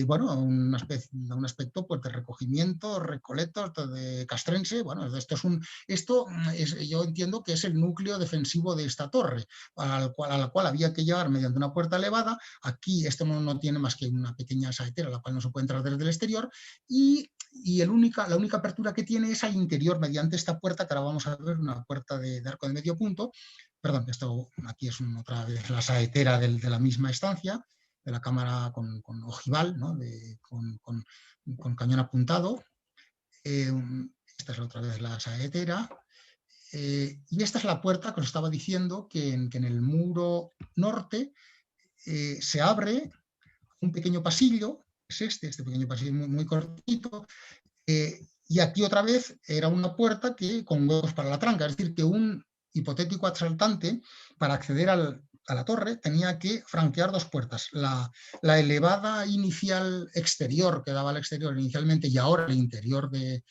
Bueno, un aspecto pues, de recogimiento, recoletos, de castrense. Bueno, yo entiendo que es el núcleo defensivo de esta torre, a la cual había que llegar mediante una puerta elevada. Aquí esto no tiene más que una pequeña saetera, a la cual no se puede entrar desde el exterior, y la única apertura que tiene es al interior mediante esta puerta, que ahora vamos a ver, una puerta de arco de medio punto. Perdón, esto aquí es otra vez la saetera de la misma estancia, de la cámara con ojival, ¿no? con cañón apuntado. Esta es otra vez la saetera. Y esta es la puerta que os estaba diciendo, que en el muro norte se abre un pequeño pasillo, es este pequeño pasillo muy cortito, y aquí otra vez era una puerta con huecos para la tranca, es decir, que un hipotético asaltante, para acceder a la torre, tenía que franquear 2 puertas. La elevada inicial exterior, que daba al exterior inicialmente, y ahora da al interior de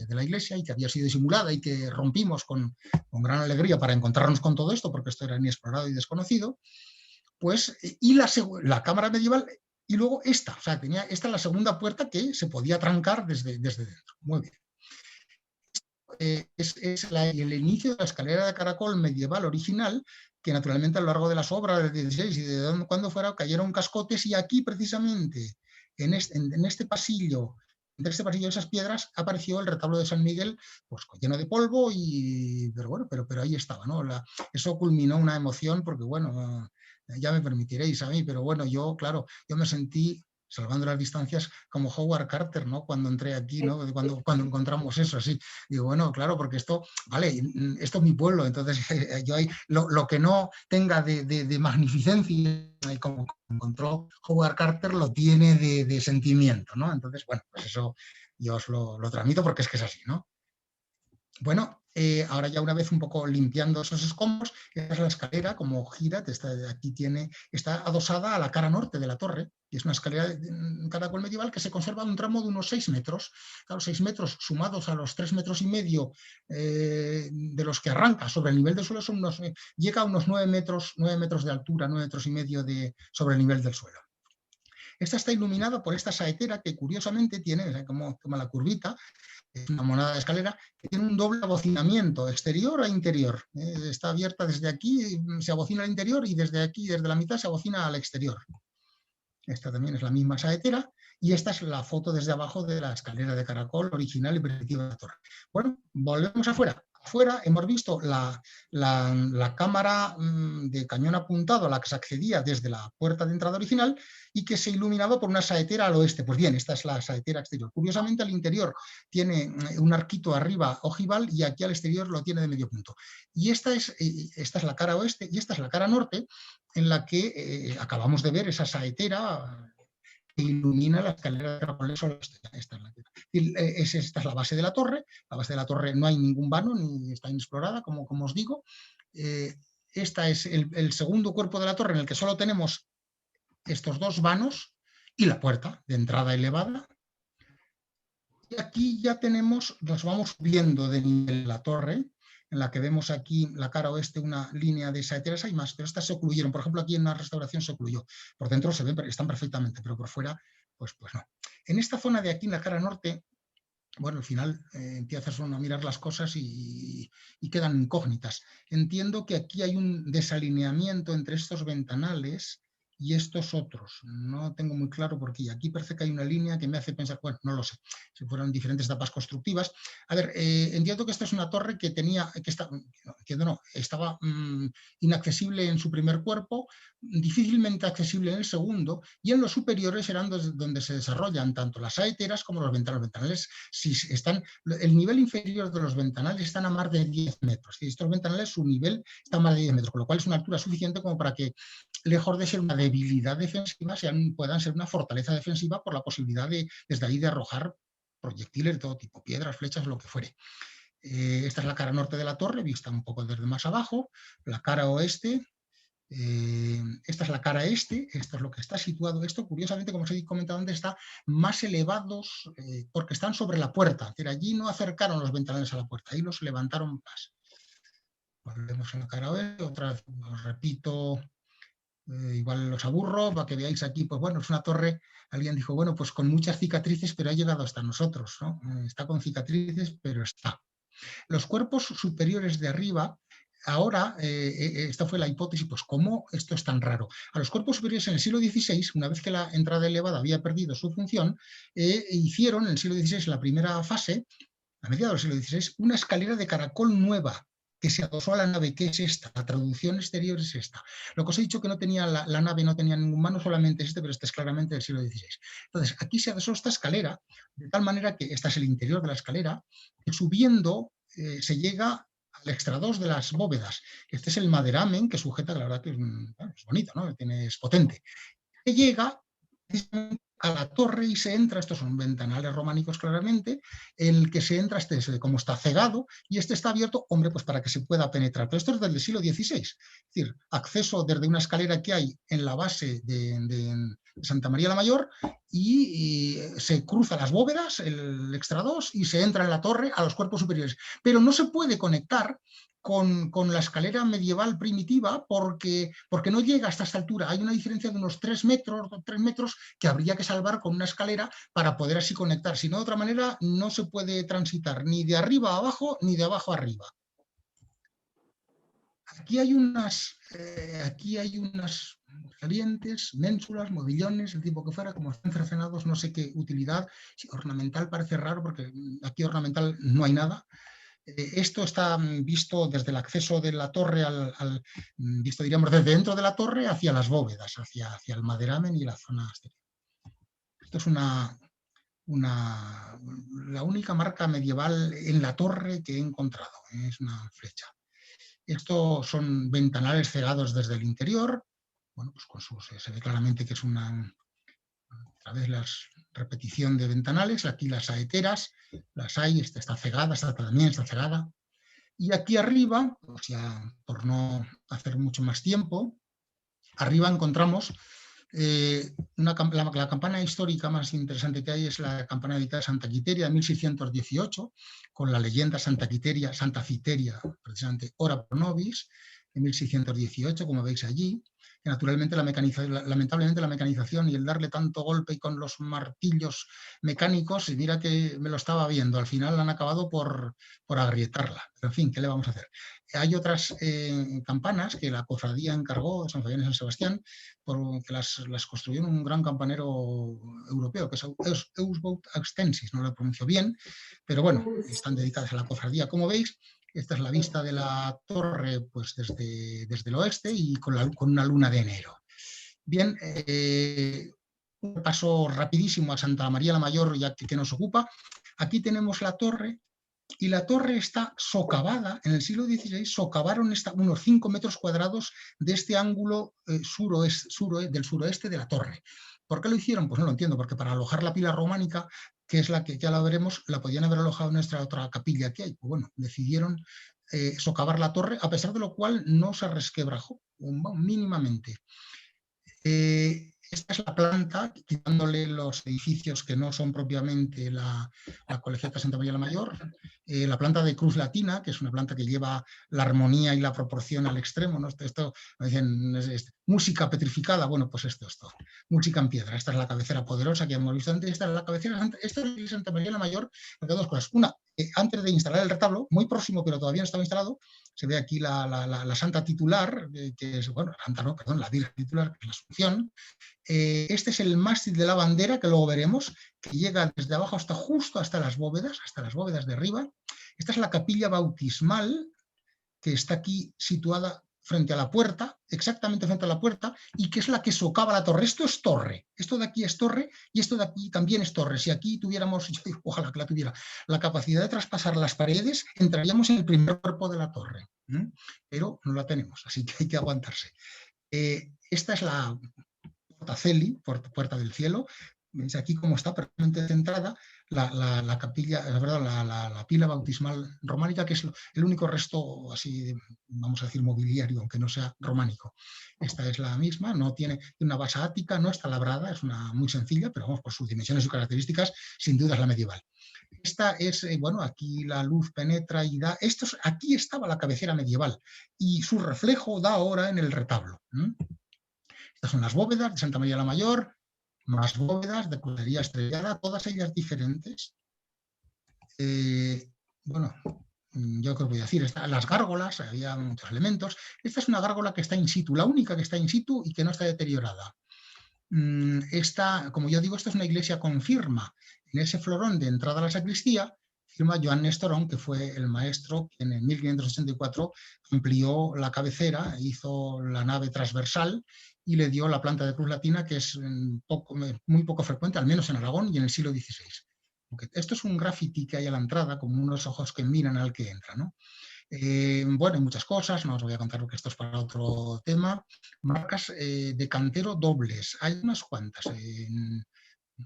la iglesia, y que había sido disimulada y que rompimos con gran alegría para encontrarnos con todo esto, porque esto era inexplorado y desconocido, pues, y la cámara medieval. Y luego esta es la segunda puerta que se podía trancar desde dentro. Muy bien. Es el inicio de la escalera de caracol medieval original, que naturalmente a lo largo de las obras del XVI y de cuando fuera cayeron cascotes, y aquí precisamente, en este pasillo, entre este pasillo de esas piedras, apareció el retablo de San Miguel, pues lleno de polvo, pero bueno, pero ahí estaba, ¿no? Eso culminó una emoción, porque bueno, ya me permitiréis a mí, pero bueno, yo me sentí, salvando las distancias, como Howard Carter, ¿no? Cuando entré aquí, ¿no? Cuando encontramos eso, así. Digo, bueno, claro, porque esto es mi pueblo, entonces yo ahí, lo que no tenga de magnificencia, como encontró Howard Carter, lo tiene de sentimiento, ¿no? Entonces, bueno, pues eso yo os lo transmito, porque es que es así, ¿no? Bueno, ahora ya una vez un poco limpiando esos escombros, esta es la escalera, como gira, está adosada a la cara norte de la torre, y es una escalera de caracol medieval que se conserva un tramo de unos 6 metros. Claro, 6 metros sumados a los 3,5 metros de los que arranca sobre el nivel del suelo, llega a unos 9 metros de altura, 9,5 metros sobre el nivel del suelo. Esta está iluminada por esta saetera que curiosamente tiene, como la curvita, es una monada de escalera que tiene un doble abocinamiento, exterior a interior. Está abierta desde aquí, se abocina al interior, y desde aquí, desde la mitad, se abocina al exterior. Esta también es la misma saetera, y esta es la foto desde abajo de la escalera de caracol original y primitiva de la torre. Bueno, volvemos afuera. Fuera hemos visto la cámara de cañón apuntado a la que se accedía desde la puerta de entrada original y que se iluminaba por una saetera al oeste. Pues bien, esta es la saetera exterior. Curiosamente, al interior tiene un arquito arriba ojival y aquí al exterior lo tiene de medio punto. Y esta es la cara oeste y esta es la cara norte, en la que acabamos de ver esa saetera que ilumina la escalera de caracoles. Esta es la base de la torre. La base de la torre no hay ningún vano, ni está inexplorada, como os digo. Este es el segundo cuerpo de la torre, en el que solo tenemos estos dos vanos y la puerta de entrada elevada. Y aquí ya nos vamos subiendo de nivel de la torre, en la que vemos aquí la cara oeste una línea de saeteras, hay más, pero estas se ocluyeron. Por ejemplo, aquí en la restauración se ocluyó. Por dentro se ven, están perfectamente, pero por fuera, pues no. En esta zona de aquí, en la cara norte, bueno, al final empiezas uno a mirar las cosas y quedan incógnitas. Entiendo que aquí hay un desalineamiento entre estos ventanales y estos otros. No tengo muy claro por qué. Aquí parece que hay una línea que me hace pensar, bueno, no lo sé, si fueran diferentes etapas constructivas. A ver, entiendo que esta es una torre que estaba inaccesible en su primer cuerpo, difícilmente accesible en el segundo, y en los superiores eran donde se desarrollan tanto las saeteras como los ventanales. Los ventanales, si están, el nivel inferior de los ventanales están a más de 10 metros. Y estos ventanales, su nivel está a más de 10 metros, con lo cual es una altura suficiente como para que, lejos de ser una debilidad defensiva, puedan ser una fortaleza defensiva por la posibilidad desde ahí de arrojar proyectiles de todo tipo, piedras, flechas, lo que fuere. Esta es la cara norte de la torre, vista un poco desde más abajo. La cara oeste, esta es la cara este, esto es lo que está situado. Esto, curiosamente, como os he comentado antes, está más elevados porque están sobre la puerta. Es decir, allí no acercaron los ventanales a la puerta, ahí los levantaron más. Volvemos a la cara oeste, otra vez os repito, igual los aburro, para que veáis aquí, pues bueno, es una torre, alguien dijo, bueno, pues con muchas cicatrices, pero ha llegado hasta nosotros, ¿no? Está con cicatrices, pero está. Los cuerpos superiores de arriba, ahora, esta fue la hipótesis, pues ¿cómo esto es tan raro? A los cuerpos superiores en el siglo XVI, una vez que la entrada elevada había perdido su función, hicieron en el siglo XVI, en la primera fase, a mediados del siglo XVI, una escalera de caracol nueva, que se adosó a la nave, que es esta, la traducción exterior es esta. Lo que os he dicho que no tenía la nave, no tenía ningún mano, solamente es pero este es claramente del siglo XVI. Entonces, aquí se adosó esta escalera, de tal manera que este es el interior de la escalera, que subiendo se llega al extrados de las bóvedas. Este es el maderamen que sujeta, la verdad que es bonito, ¿no? Es potente. Que llega a la torre y se entra, estos son ventanales románicos claramente, el que se entra, como está cegado, y este está abierto, hombre, pues para que se pueda penetrar. Pero esto es del siglo XVI, es decir, acceso desde una escalera que hay en la base de Santa María la Mayor y se cruza las bóvedas, el extrados, y se entra en la torre a los cuerpos superiores. Pero no se puede conectar con la escalera medieval primitiva porque no llega hasta esta altura. Hay una diferencia de unos 3 metros que habría que salvar con una escalera para poder así conectar. Si no, de otra manera no se puede transitar ni de arriba a abajo ni de abajo a arriba. Aquí hay unas salientes, ménsulas, modillones, el tipo que fuera, como están cercenados, no sé qué utilidad. Si ornamental parece raro porque aquí ornamental no hay nada. Esto está visto desde el acceso de la torre, visto diríamos desde dentro de la torre hacia las bóvedas, hacia el maderamen y la zona exterior. Esto es la única marca medieval en la torre que he encontrado, es una flecha. Estos son ventanales cegados desde el interior, bueno, pues se ve claramente que es a través de la repetición de ventanales, aquí las saeteras, las hay, esta está cegada, esta también está cegada. Y aquí arriba, pues ya por no hacer mucho más tiempo, arriba encontramos la campana histórica más interesante que hay es la campana de Santa Quiteria de 1618, con la leyenda Santa Citeria, precisamente ora pro nobis, de 1618, como veis allí. Que naturalmente lamentablemente la mecanización y el darle tanto golpe y con los martillos mecánicos, y mira que me lo estaba viendo, al final han acabado por agrietarla. Pero en fin, ¿qué le vamos a hacer? Hay otras campanas que la cofradía encargó de San Fabián y San Sebastián, porque las construyó un gran campanero europeo, que es Eusbout Extensis, no lo pronuncio bien, pero bueno, están dedicadas a la cofradía. Como veis, Esta es la vista de la torre pues, desde el oeste y con una luna de enero. Bien, un paso rapidísimo a Santa María la Mayor, ya que nos ocupa. Aquí tenemos la torre, y la torre está socavada. En el siglo XVI socavaron unos 5 metros cuadrados de este ángulo del suroeste de la torre. ¿Por qué lo hicieron? Pues no lo entiendo, porque para alojar la pila románica, que es la que ya la veremos, la podían haber alojado en nuestra otra capilla que hay. Pues bueno, decidieron socavar la torre, a pesar de lo cual no se resquebrajó mínimamente. Esta es la planta, quitándole los edificios que no son propiamente la Colegiata Santa María la Mayor, la planta de cruz latina, que es una planta que lleva la armonía y la proporción al extremo, ¿no? Esto dicen, música petrificada, bueno, pues esto, música en piedra. Esta es la cabecera poderosa que hemos visto antes, esta es la cabecera, esta es la Santa María la Mayor, porque dos cosas. Una, antes de instalar el retablo, muy próximo, pero todavía no estaba instalado, se ve aquí la santa titular, que es, bueno, la Virgen titular, que es la Asunción. Este es el mástil de la bandera, que luego veremos, que llega desde abajo justo hasta las bóvedas de arriba. Esta es la capilla bautismal, que está aquí situada frente a la puerta, exactamente frente a la puerta, y que es la que socava la torre. Esto es torre, esto de aquí es torre, y esto de aquí también es torre. Si aquí tuviéramos, ojalá que la tuviera, la capacidad de traspasar las paredes, entraríamos en el primer cuerpo de la torre, pero no la tenemos, así que hay que aguantarse. Esta es la Porta Celi, puerta del cielo. ¿Veis aquí cómo está perfectamente centrada la capilla, la pila bautismal románica, que es el único resto así, vamos a decir, mobiliario, aunque no sea románico. Esta es la misma, no tiene una base ática, no está labrada, es una muy sencilla, pero vamos, por sus dimensiones y características, sin duda es la medieval. Esta es, bueno, aquí la luz penetra y da, aquí estaba la cabecera medieval, y su reflejo da ahora en el retablo. Estas son las bóvedas de Santa María la Mayor, más bóvedas de crucería estrellada, todas ellas diferentes. Bueno, yo creo que voy a decir, las gárgolas, había muchos elementos. Esta es una gárgola que está in situ, la única que está in situ y que no está deteriorada. Esta, como yo digo, esto es una iglesia con firma. En ese florón de entrada a la sacristía firma Joan Nestorón, que fue el maestro que en 1584 amplió la cabecera, hizo la nave transversal y le dio la planta de cruz latina, que es muy poco frecuente, al menos en Aragón y en el siglo XVI. Esto es un graffiti que hay a la entrada, como unos ojos que miran al que entra, ¿no? Bueno, hay muchas cosas, no os voy a contar porque esto es para otro tema. Marcas de cantero dobles, hay unas cuantas,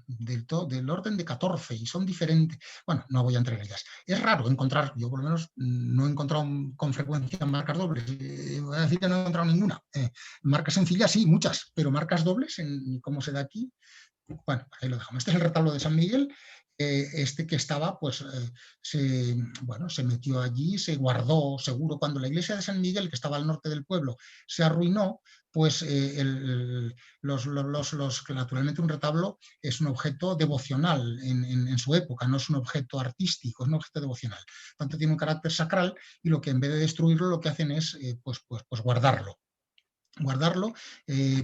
del orden de 14 y son diferentes. Bueno, no voy a entrar en ellas. Es raro encontrar, yo por lo menos no he encontrado con frecuencia marcas dobles. Voy a decir que no he encontrado ninguna. Marcas sencillas sí, muchas, pero marcas dobles, ¿cómo se da aquí? Bueno, ahí lo dejamos. Este es el retablo de San Miguel. Este que estaba, pues, se metió allí, se guardó seguro. Cuando la iglesia de San Miguel, que estaba al norte del pueblo, se arruinó, pues naturalmente un retablo es un objeto devocional en su época, no es un objeto artístico, es un objeto devocional. Tanto tiene un carácter sacral y lo que en vez de destruirlo lo que hacen es pues guardarlo.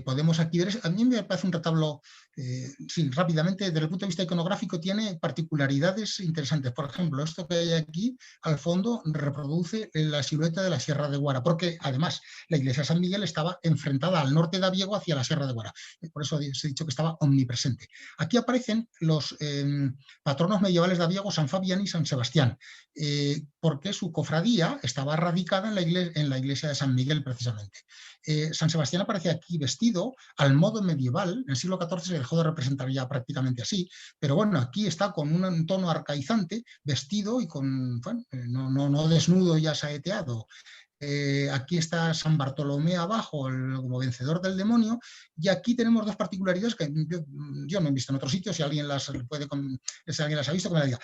Podemos aquí ver, a mí me parece un retablo, sí, rápidamente, desde el punto de vista iconográfico tiene particularidades interesantes. Por ejemplo, esto que hay aquí al fondo reproduce la silueta de la Sierra de Guara, porque además la iglesia de San Miguel estaba enfrentada al norte de Aviego hacia la Sierra de Guara, por eso os he dicho que estaba omnipresente. Aquí aparecen los patronos medievales de Aviego, San Fabián y San Sebastián, porque su cofradía estaba radicada en la iglesia de San Miguel precisamente. San Sebastián aparece aquí vestido al modo medieval, en el siglo XIV se dejó de representar ya prácticamente así, pero bueno, aquí está con un tono arcaizante, vestido y con, bueno, no desnudo y ya saeteado. Aquí está San Bartolomé abajo, como vencedor del demonio, y aquí tenemos dos particularidades que yo no he visto en otros sitios, si alguien las ha visto, que me la diga.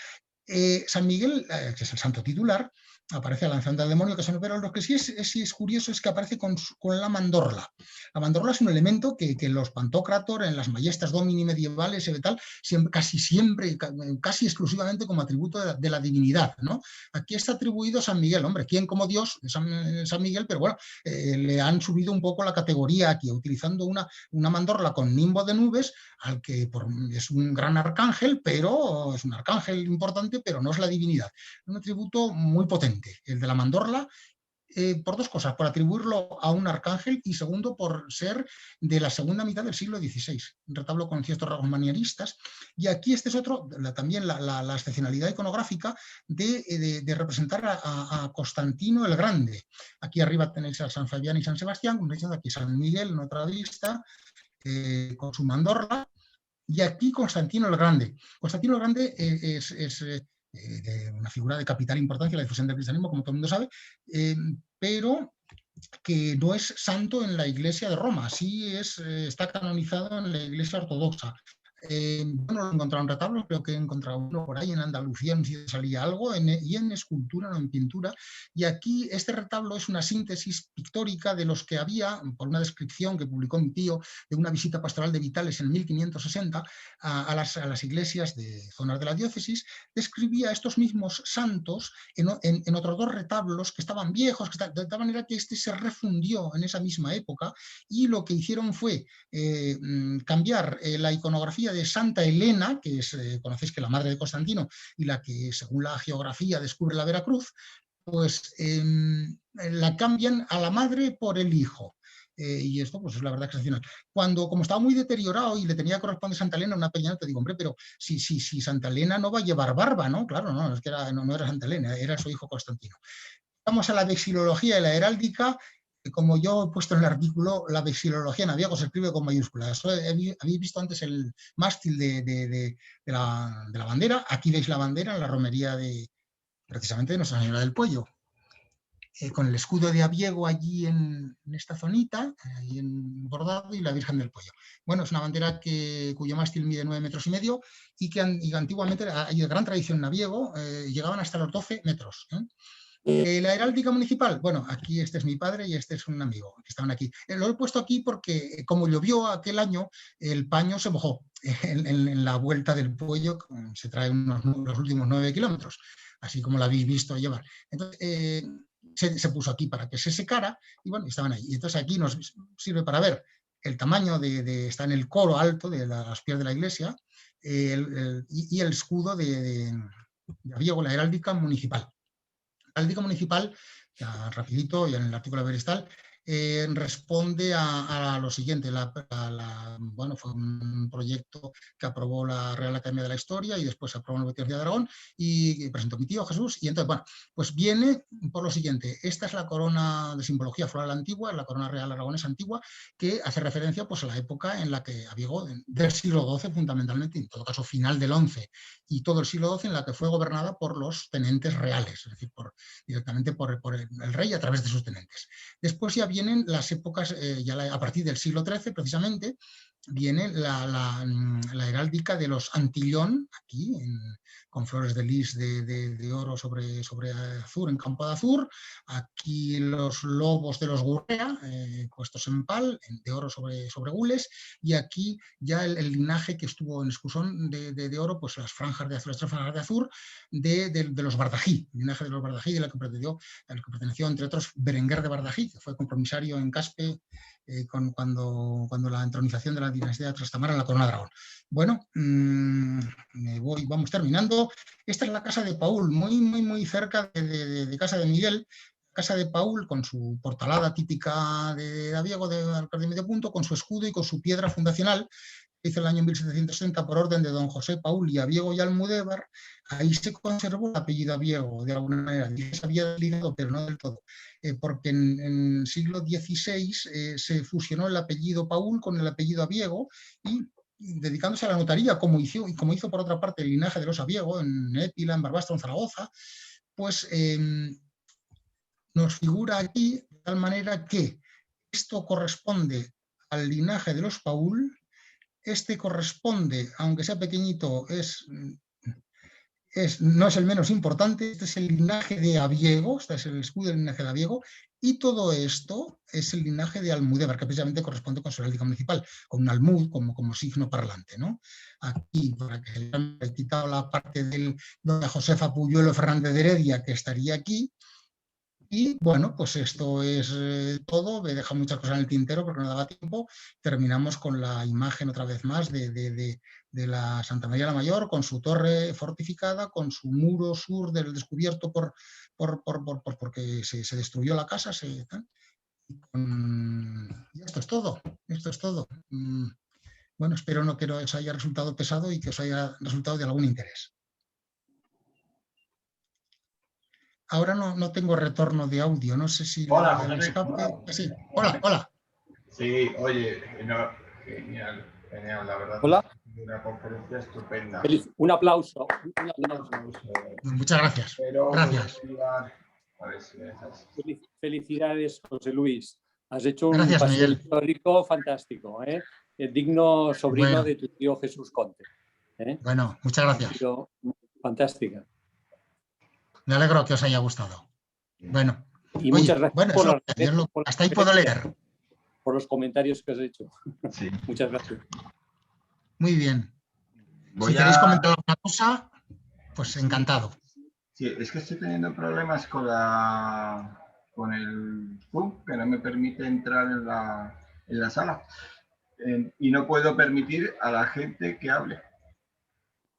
San Miguel, que es el santo titular, aparece lanzando al demonio, pero lo que sí es curioso es que aparece con la mandorla. La mandorla es un elemento que en los Pantocrator, en las Majestas Domini medievales y tal, casi exclusivamente como atributo de la divinidad, ¿no? Aquí está atribuido a San Miguel, hombre, ¿quién como Dios? San Miguel, pero bueno, le han subido un poco la categoría aquí, utilizando una mandorla con nimbo de nubes, al que es un gran arcángel, pero es un arcángel importante, importante, pero no es la divinidad. Un atributo muy potente, el de la mandorla, por dos cosas, por atribuirlo a un arcángel y segundo, por ser de la segunda mitad del siglo XVI, un retablo con ciertos rasgos manieristas. Y aquí este es otro, también la excepcionalidad iconográfica de representar a Constantino el Grande. Aquí arriba tenéis a San Fabián y San Sebastián, como diciendo aquí San Miguel en otra vista, con su mandorla, y aquí Constantino el Grande. Constantino el Grande es una figura de capital importancia en la difusión del cristianismo, como todo el mundo sabe, pero que no es santo en la Iglesia de Roma, sí está canonizado en la Iglesia ortodoxa. Bueno, lo he encontrado en retablos, creo que he encontrado uno por ahí en Andalucía, no sé si salía algo, y en escultura, no en pintura. Y aquí este retablo es una síntesis pictórica de los que había, por una descripción que publicó mi tío, de una visita pastoral de Vitales en 1560 a las iglesias de zonas de la diócesis, describía estos mismos santos en otros dos retablos que estaban viejos, de tal manera que este se refundió en esa misma época, y lo que hicieron fue cambiar la iconografía de Santa Elena, que conocéis que es la madre de Constantino y la que según la geografía descubre la Veracruz, pues la cambian a la madre por el hijo. Y esto pues es la verdad excepcional. Como estaba muy deteriorado y le tenía que corresponder Santa Elena, una peña, te digo, hombre, pero si Santa Elena no va a llevar barba, ¿no? Claro, no, es que no era Santa Elena, era su hijo Constantino. Vamos a la vexilología y la heráldica. Como yo he puesto en el artículo, la vexilología en Abiego se escribe con mayúsculas. Habéis visto antes el mástil de la bandera. Aquí veis la bandera en la romería precisamente de Nuestra Señora del Puello. Con el escudo de Abiego allí en esta zonita, ahí en bordado, y la Virgen del Puello. Bueno, es una bandera cuyo mástil mide 9,5 metros y que antiguamente hay de gran tradición en Abiego, llegaban hasta los 12 metros. La heráldica municipal, bueno, aquí este es mi padre y este es un amigo que estaban aquí. Lo he puesto aquí porque como llovió aquel año, el paño se mojó en la vuelta del Puello, se trae los últimos 9 kilómetros, así como lo habéis visto llevar. Entonces, se puso aquí para que se secara y bueno, estaban ahí. Y entonces aquí nos sirve para ver el tamaño está en el coro alto de las pies de la iglesia y el escudo de Abiego, la heráldica municipal. La heráldica municipal, ya rapidito, ya en el artículo verestal, responde a lo siguiente. Bueno, fue un proyecto que aprobó la Real Academia de la Historia y después se aprobó en la Universidad de Aragón y presentó mi tío Jesús. Y entonces, bueno, pues viene por lo siguiente. Esta es la corona de simbología floral antigua, la corona real aragonesa antigua, que hace referencia pues, a la época en la que Abiego, del siglo XII fundamentalmente, en todo caso final del XI y todo el siglo XII, en la que fue gobernada por los tenentes reales, es decir, directamente por el rey a través de sus tenentes. Después ya vienen las épocas, a partir del siglo XIII precisamente, viene la heráldica de los Antillón, aquí, con flores de lis de oro sobre azur, en campo de azur. Aquí los lobos de los Gurrea, puestos en pal, de oro sobre gules. Y aquí ya el linaje que estuvo en escusón de oro, pues las franjas de azur, las 3 franjas de azur, de los Bardají, el linaje de los Bardají, de la que perteneció, entre otros, Berenguer de Bardají, que fue compromisario en Caspe cuando la entronización de la dinastía de Trastamara en la corona de Aragón. Bueno, vamos terminando. Esta es la casa de Paul, muy cerca de casa de Miguel. Casa de Paul, con su portalada típica de Abiego, de medio punto, con su escudo y con su piedra fundacional, que hizo el año 1760 por orden de don José Paul y Abiego y Almudévar. Ahí se conservó el apellido Abiego, de alguna manera. Se había ligado, pero no del todo, porque en el siglo XVI se fusionó el apellido Paul con el apellido Abiego y dedicándose a la notaría, como hizo por otra parte el linaje de los Abiego, en Épila, en Barbastro, en Zaragoza, pues nos figura aquí de tal manera que esto corresponde al linaje de los Paul. Este corresponde, aunque sea pequeñito, no es el menos importante. Este es el linaje de Abiego, este es el escudo del linaje de Abiego, y todo esto es el linaje de Almudévar, que precisamente corresponde con su heráldica municipal, con un almud como signo parlante, ¿no? Aquí, para que se haya quitado la parte de doña Josefa Puyuelo Fernández de Heredia, que estaría aquí, Y bueno, pues esto es todo. Me he dejado muchas cosas en el tintero porque no daba tiempo. Terminamos con la imagen otra vez más de la Santa María la Mayor, con su torre fortificada, con su muro sur del descubierto porque se destruyó la casa. Y esto es todo. Esto es todo. Bueno, espero no que os haya resultado pesado y que os haya resultado de algún interés. Ahora no tengo retorno de audio, no sé si Hola, el José escape... Luis. Sí, hola. Sí, oye, no, genial, la verdad. Hola. Una conferencia estupenda. Un aplauso. Muchas gracias. Gracias. A ver si me dejas. Felicidades, José Luis. Has hecho un Gracias, paseo Miguel. histórico fantástico, digno sobrino Bueno. de tu tío Jesús Conte. Bueno, muchas gracias. Ha sido fantástica. Me alegro que os haya gustado. Bueno, y muchas gracias hasta ahí puedo leer. Por los comentarios que has hecho. Sí. Muchas gracias. Muy bien. Si queréis comentar alguna cosa, pues encantado. Sí, es que estoy teniendo problemas con el Zoom, que no me permite entrar en la sala. Y no puedo permitir a la gente que hable.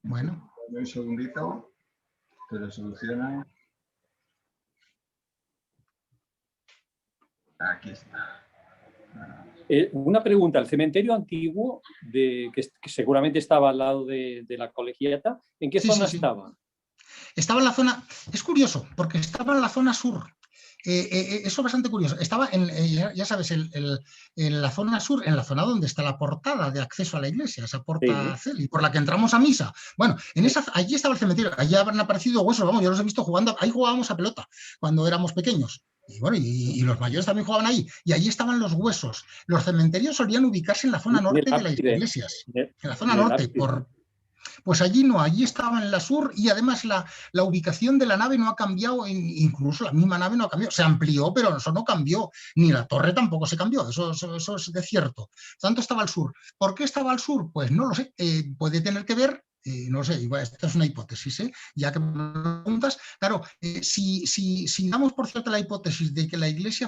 Bueno. Dame un segundito, que lo soluciona. Aquí está. Una pregunta, el cementerio antiguo, que seguramente estaba al lado de la colegiata, ¿en qué zona estaba? Estaba en la zona, es curioso, porque estaba en la zona sur. Eso es bastante curioso. Estaba, ya sabes, en la zona sur, en la zona donde está la portada de acceso a la iglesia, esa porta Celi, por la que entramos a misa. Bueno, allí estaba el cementerio, allí han aparecido huesos, vamos, yo los he visto jugando, ahí jugábamos a pelota cuando éramos pequeños. Y bueno, y los mayores también jugaban ahí, y allí estaban los huesos. Los cementerios solían ubicarse en la zona norte de las iglesias, en la zona norte, pues allí no, allí estaba en la sur y además la ubicación de la nave no ha cambiado, incluso la misma nave no ha cambiado, se amplió, pero eso no cambió, ni la torre tampoco se cambió, eso es de cierto. Tanto estaba al sur. ¿Por qué estaba al sur? Pues no lo sé, puede tener que ver, no sé, esta es una hipótesis, ya que me preguntas, claro, si damos por cierto la hipótesis de que la iglesia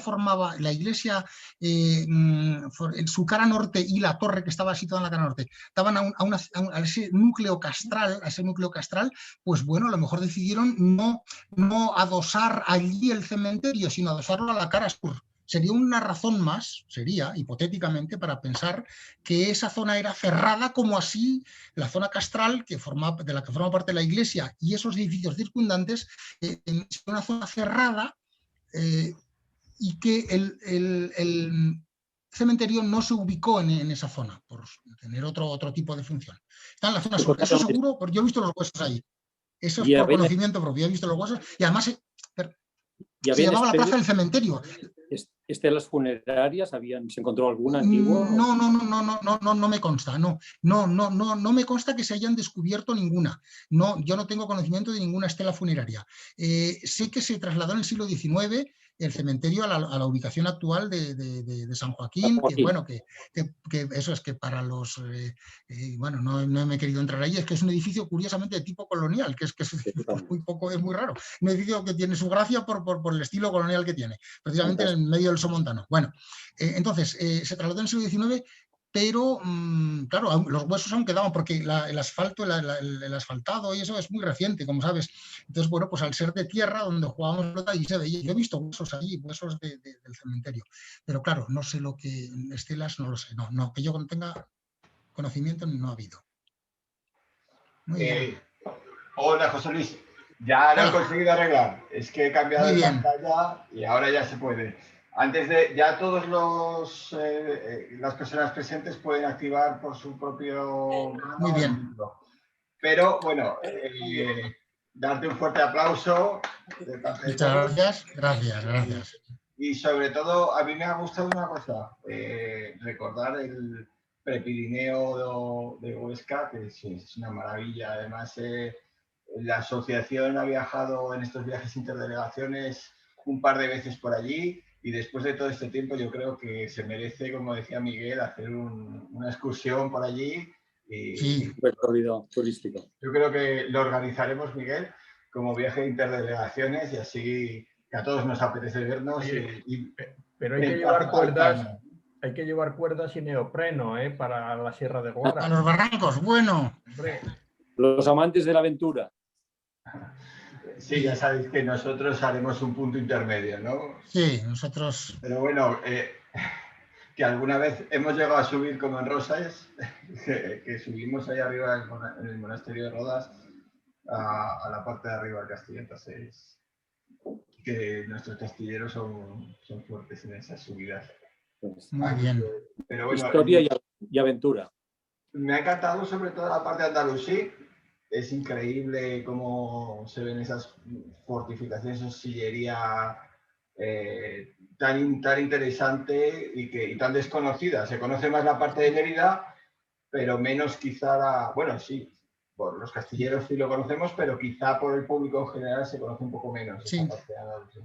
en su cara norte y la torre que estaba situada en la cara norte, estaban a ese núcleo castral, pues bueno, a lo mejor decidieron no adosar allí el cementerio, sino adosarlo a la cara sur. Sería una razón más, sería hipotéticamente, para pensar que esa zona era cerrada, como así la zona castral de la que forma parte de la iglesia y esos edificios circundantes, una zona cerrada y que el cementerio no se ubicó en esa zona por tener otro tipo de función. Está en la zona sur, eso seguro, porque yo he visto los huesos ahí. Eso es por conocimiento propio, he visto los huesos y además se llamaba la plaza del cementerio. ¿Estelas funerarias se encontró alguna antigua? No me consta, no me consta que se hayan descubierto ninguna. No, yo no tengo conocimiento de ninguna estela funeraria. Sé que se trasladó en el siglo XIX el cementerio a la ubicación actual de San Joaquín, que bueno, que eso es que para los, bueno, no me he querido entrar ahí, es que es un edificio curiosamente de tipo colonial, que es muy poco, es muy raro. Un edificio que tiene su gracia por el estilo colonial que tiene, precisamente en el medio del Somontano. Bueno, entonces, se trasladó en el siglo XIX, pero claro, los huesos aún quedaban porque el asfalto, el asfaltado y eso es muy reciente, como sabes. Entonces, bueno, pues al ser de tierra, donde jugábamos pelota, allí se veía. Yo he visto huesos allí, huesos del cementerio. Pero claro, no sé lo que, estelas, no lo sé. No, que yo no tenga conocimiento, no ha habido. Muy bien. Hola, José Luis. Ya lo he conseguido arreglar. Es que he cambiado de pantalla y ahora ya se puede. Antes de, ya todos las personas presentes pueden activar por su propio mano. Muy bien. Pero bueno, darte un fuerte aplauso. Muchas gracias. Y sobre todo, a mí me ha gustado una cosa, recordar el Prepirineo de Huesca, que es una maravilla. Además, la asociación ha viajado en estos viajes interdelegaciones un par de veces por allí y después de todo este tiempo yo creo que se merece, como decía Miguel, hacer una excursión por allí. Sí, recorrido turístico. Yo creo que lo organizaremos, Miguel, como viaje de interdelegaciones y así que a todos nos apetece vernos. Pero hay que llevar cuerdas. Hay que llevar cuerdas y neopreno, para la Sierra de Guara. A los barrancos, bueno. Hombre. Los amantes de la aventura. Sí, ya sabéis que nosotros haremos un punto intermedio, ¿no? Sí, nosotros... Pero bueno, que alguna vez hemos llegado a subir como en Rosas, que subimos ahí arriba en el monasterio de Rodas, a la parte de arriba del castillo. Entonces, que nuestros castilleros son fuertes en esas subidas. Muy bien. Pero bueno, historia y aventura. Me ha encantado sobre todo la parte de Andalusí. Es increíble cómo se ven esas fortificaciones, esa sillería tan interesante y tan desconocida. Se conoce más la parte de Mérida, pero menos quizá bueno, sí, por los castilleros sí lo conocemos, pero quizá por el público en general se conoce un poco menos. Sí. Esa parte de Andalusí.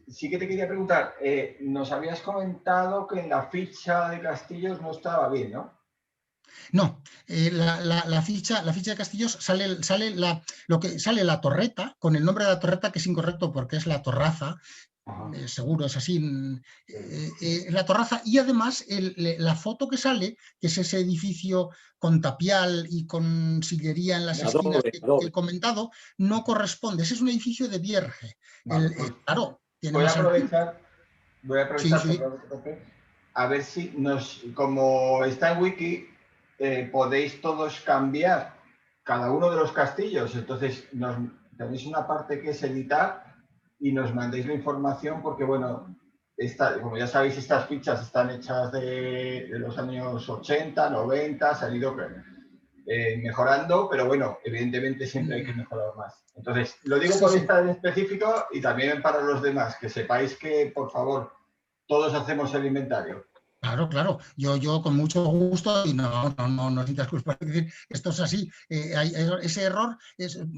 Sí que te quería preguntar, nos habías comentado que en la ficha de castillos no estaba bien, ¿no? No, la ficha de castillos sale la torreta, con el nombre de la torreta, que es incorrecto porque es la torraza, seguro es así, la torraza, y además la foto que sale, que es ese edificio con tapial y con sillería en las esquinas que he comentado, no corresponde. Ese es un edificio de Vierge. Vale, claro, tiene voy a más aprovechar Sí. a ver si como está en Wiki, podéis todos cambiar cada uno de los castillos. Entonces tenéis una parte que es editar y nos mandéis la información porque, bueno, como ya sabéis, estas fichas están hechas de los años 80, 90, se han ido mejorando, pero bueno, evidentemente siempre hay que mejorar más. Entonces, lo digo por esta en específico y también para los demás, que sepáis que, por favor, todos hacemos el inventario. Claro, yo con mucho gusto, y no necesitas culpa, es decir, esto es así, ese error,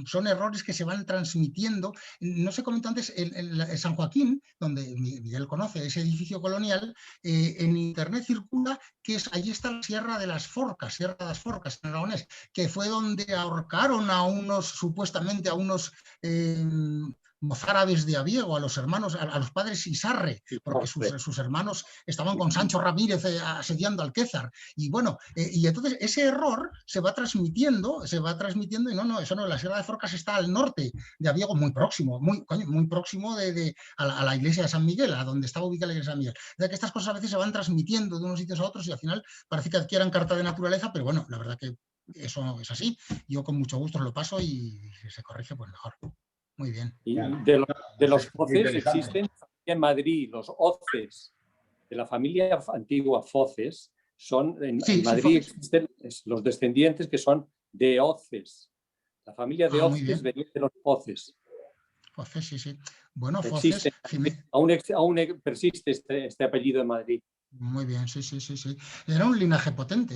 son errores que se van transmitiendo. No se comentó antes, en San Joaquín, donde Miguel conoce ese edificio colonial, en internet circula que allí está la Sierra de las Forcas, en Aragonés, que fue donde ahorcaron supuestamente a unos mozárabes de Abiego, a los hermanos, a los padres Isarre, porque sus hermanos estaban con Sancho Ramírez asediando Alquézar. Y bueno, y entonces ese error se va transmitiendo y eso no, la Sierra de Forcas está al norte de Abiego, muy próximo, muy próximo a la iglesia de San Miguel, a donde estaba ubicada la iglesia de San Miguel. O sea que estas cosas a veces se van transmitiendo de unos sitios a otros y al final parece que adquieran carta de naturaleza, pero bueno, la verdad que eso es así. Yo con mucho gusto lo paso y si se corrige, pues mejor. Muy bien. Y de los Foces existen en Madrid, los Oces, de la familia antigua Foces, en Madrid existen los descendientes que son de Oces. La familia de Oces venía de los Foces. Foces, sí. Bueno, Foces... Aún persiste este apellido en Madrid. Muy bien, sí. Era un linaje potente,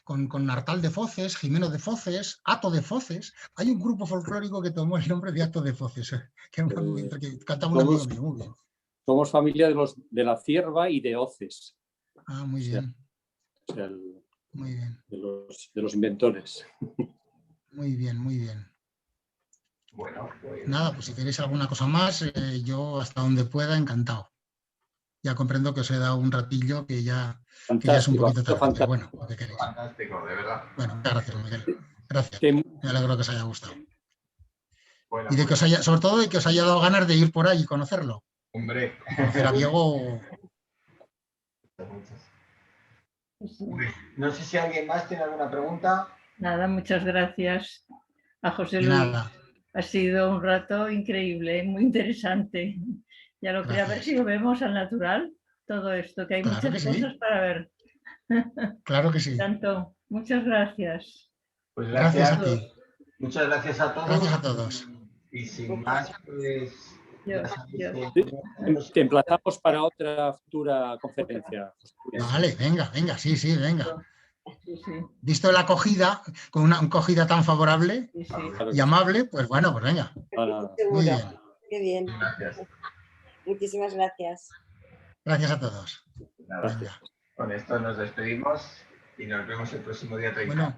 con Artal de Foces, Jimeno de Foces, Ato de Foces. Hay un grupo folclórico que tomó el nombre de Ato de Foces, que cantaba un amigo mío, muy bien. Somos familia de la Cierva y de Oces. Muy bien. Muy bien. De los inventores. Muy bien. Bueno, pues... Nada, pues si queréis alguna cosa más, yo hasta donde pueda, encantado. Ya comprendo que os he dado un ratillo que ya es un poquito tarde, pero bueno, lo que queréis. Fantástico, de verdad. Bueno, gracias, Miguel. Gracias. Me alegro que os haya gustado. Bueno, y de que sobre todo de que os haya dado ganas de ir por ahí y conocerlo. Hombre. Conocer a Diego. No sé si alguien más tiene alguna pregunta. Nada, muchas gracias a José Luis. Nada. Ha sido un rato increíble, muy interesante. Ya lo quería ver si lo vemos al natural, todo esto, que hay muchas cosas para ver. Claro que sí. Tanto, muchas gracias. Pues gracias a ti. Muchas gracias a todos. Gracias a todos. Y sin más, pues... Te emplazamos para otra futura conferencia. Vale, venga, sí, venga. Sí. Visto la acogida, con una acogida tan favorable y amable, pues bueno, pues venga. Muy bien. Qué bien. Gracias. Muchísimas gracias. Gracias a todos. Gracias. Con esto nos despedimos y nos vemos el próximo día 30. Bueno,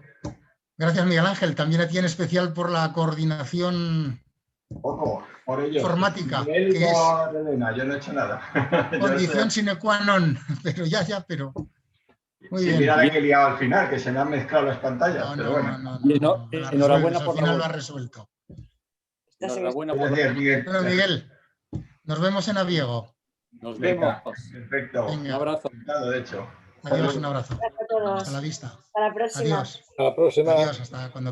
gracias Miguel Ángel, también a ti en especial por la coordinación Poco, por ello. Informática, Él que es por Elena, yo no he hecho nada. condición sine qua non, pero pero... Muy Sí, bien. mira la que he liado al final, que se me han mezclado las pantallas, No, pero no, bueno. no, Bien, no, no, la enhorabuena resuelves, por al final la lo has voz. resuelto. Enhorabuena por la Gracias, Miguel. Bueno, Miguel, nos vemos en Aviego. Nos Venga, vemos. perfecto. Un Venga, abrazo. Encantado, de hecho. adiós, un abrazo. Gracias a todos. Hasta la vista. Hasta la próxima. Adiós. A la próxima. Adiós, hasta cuando queráis.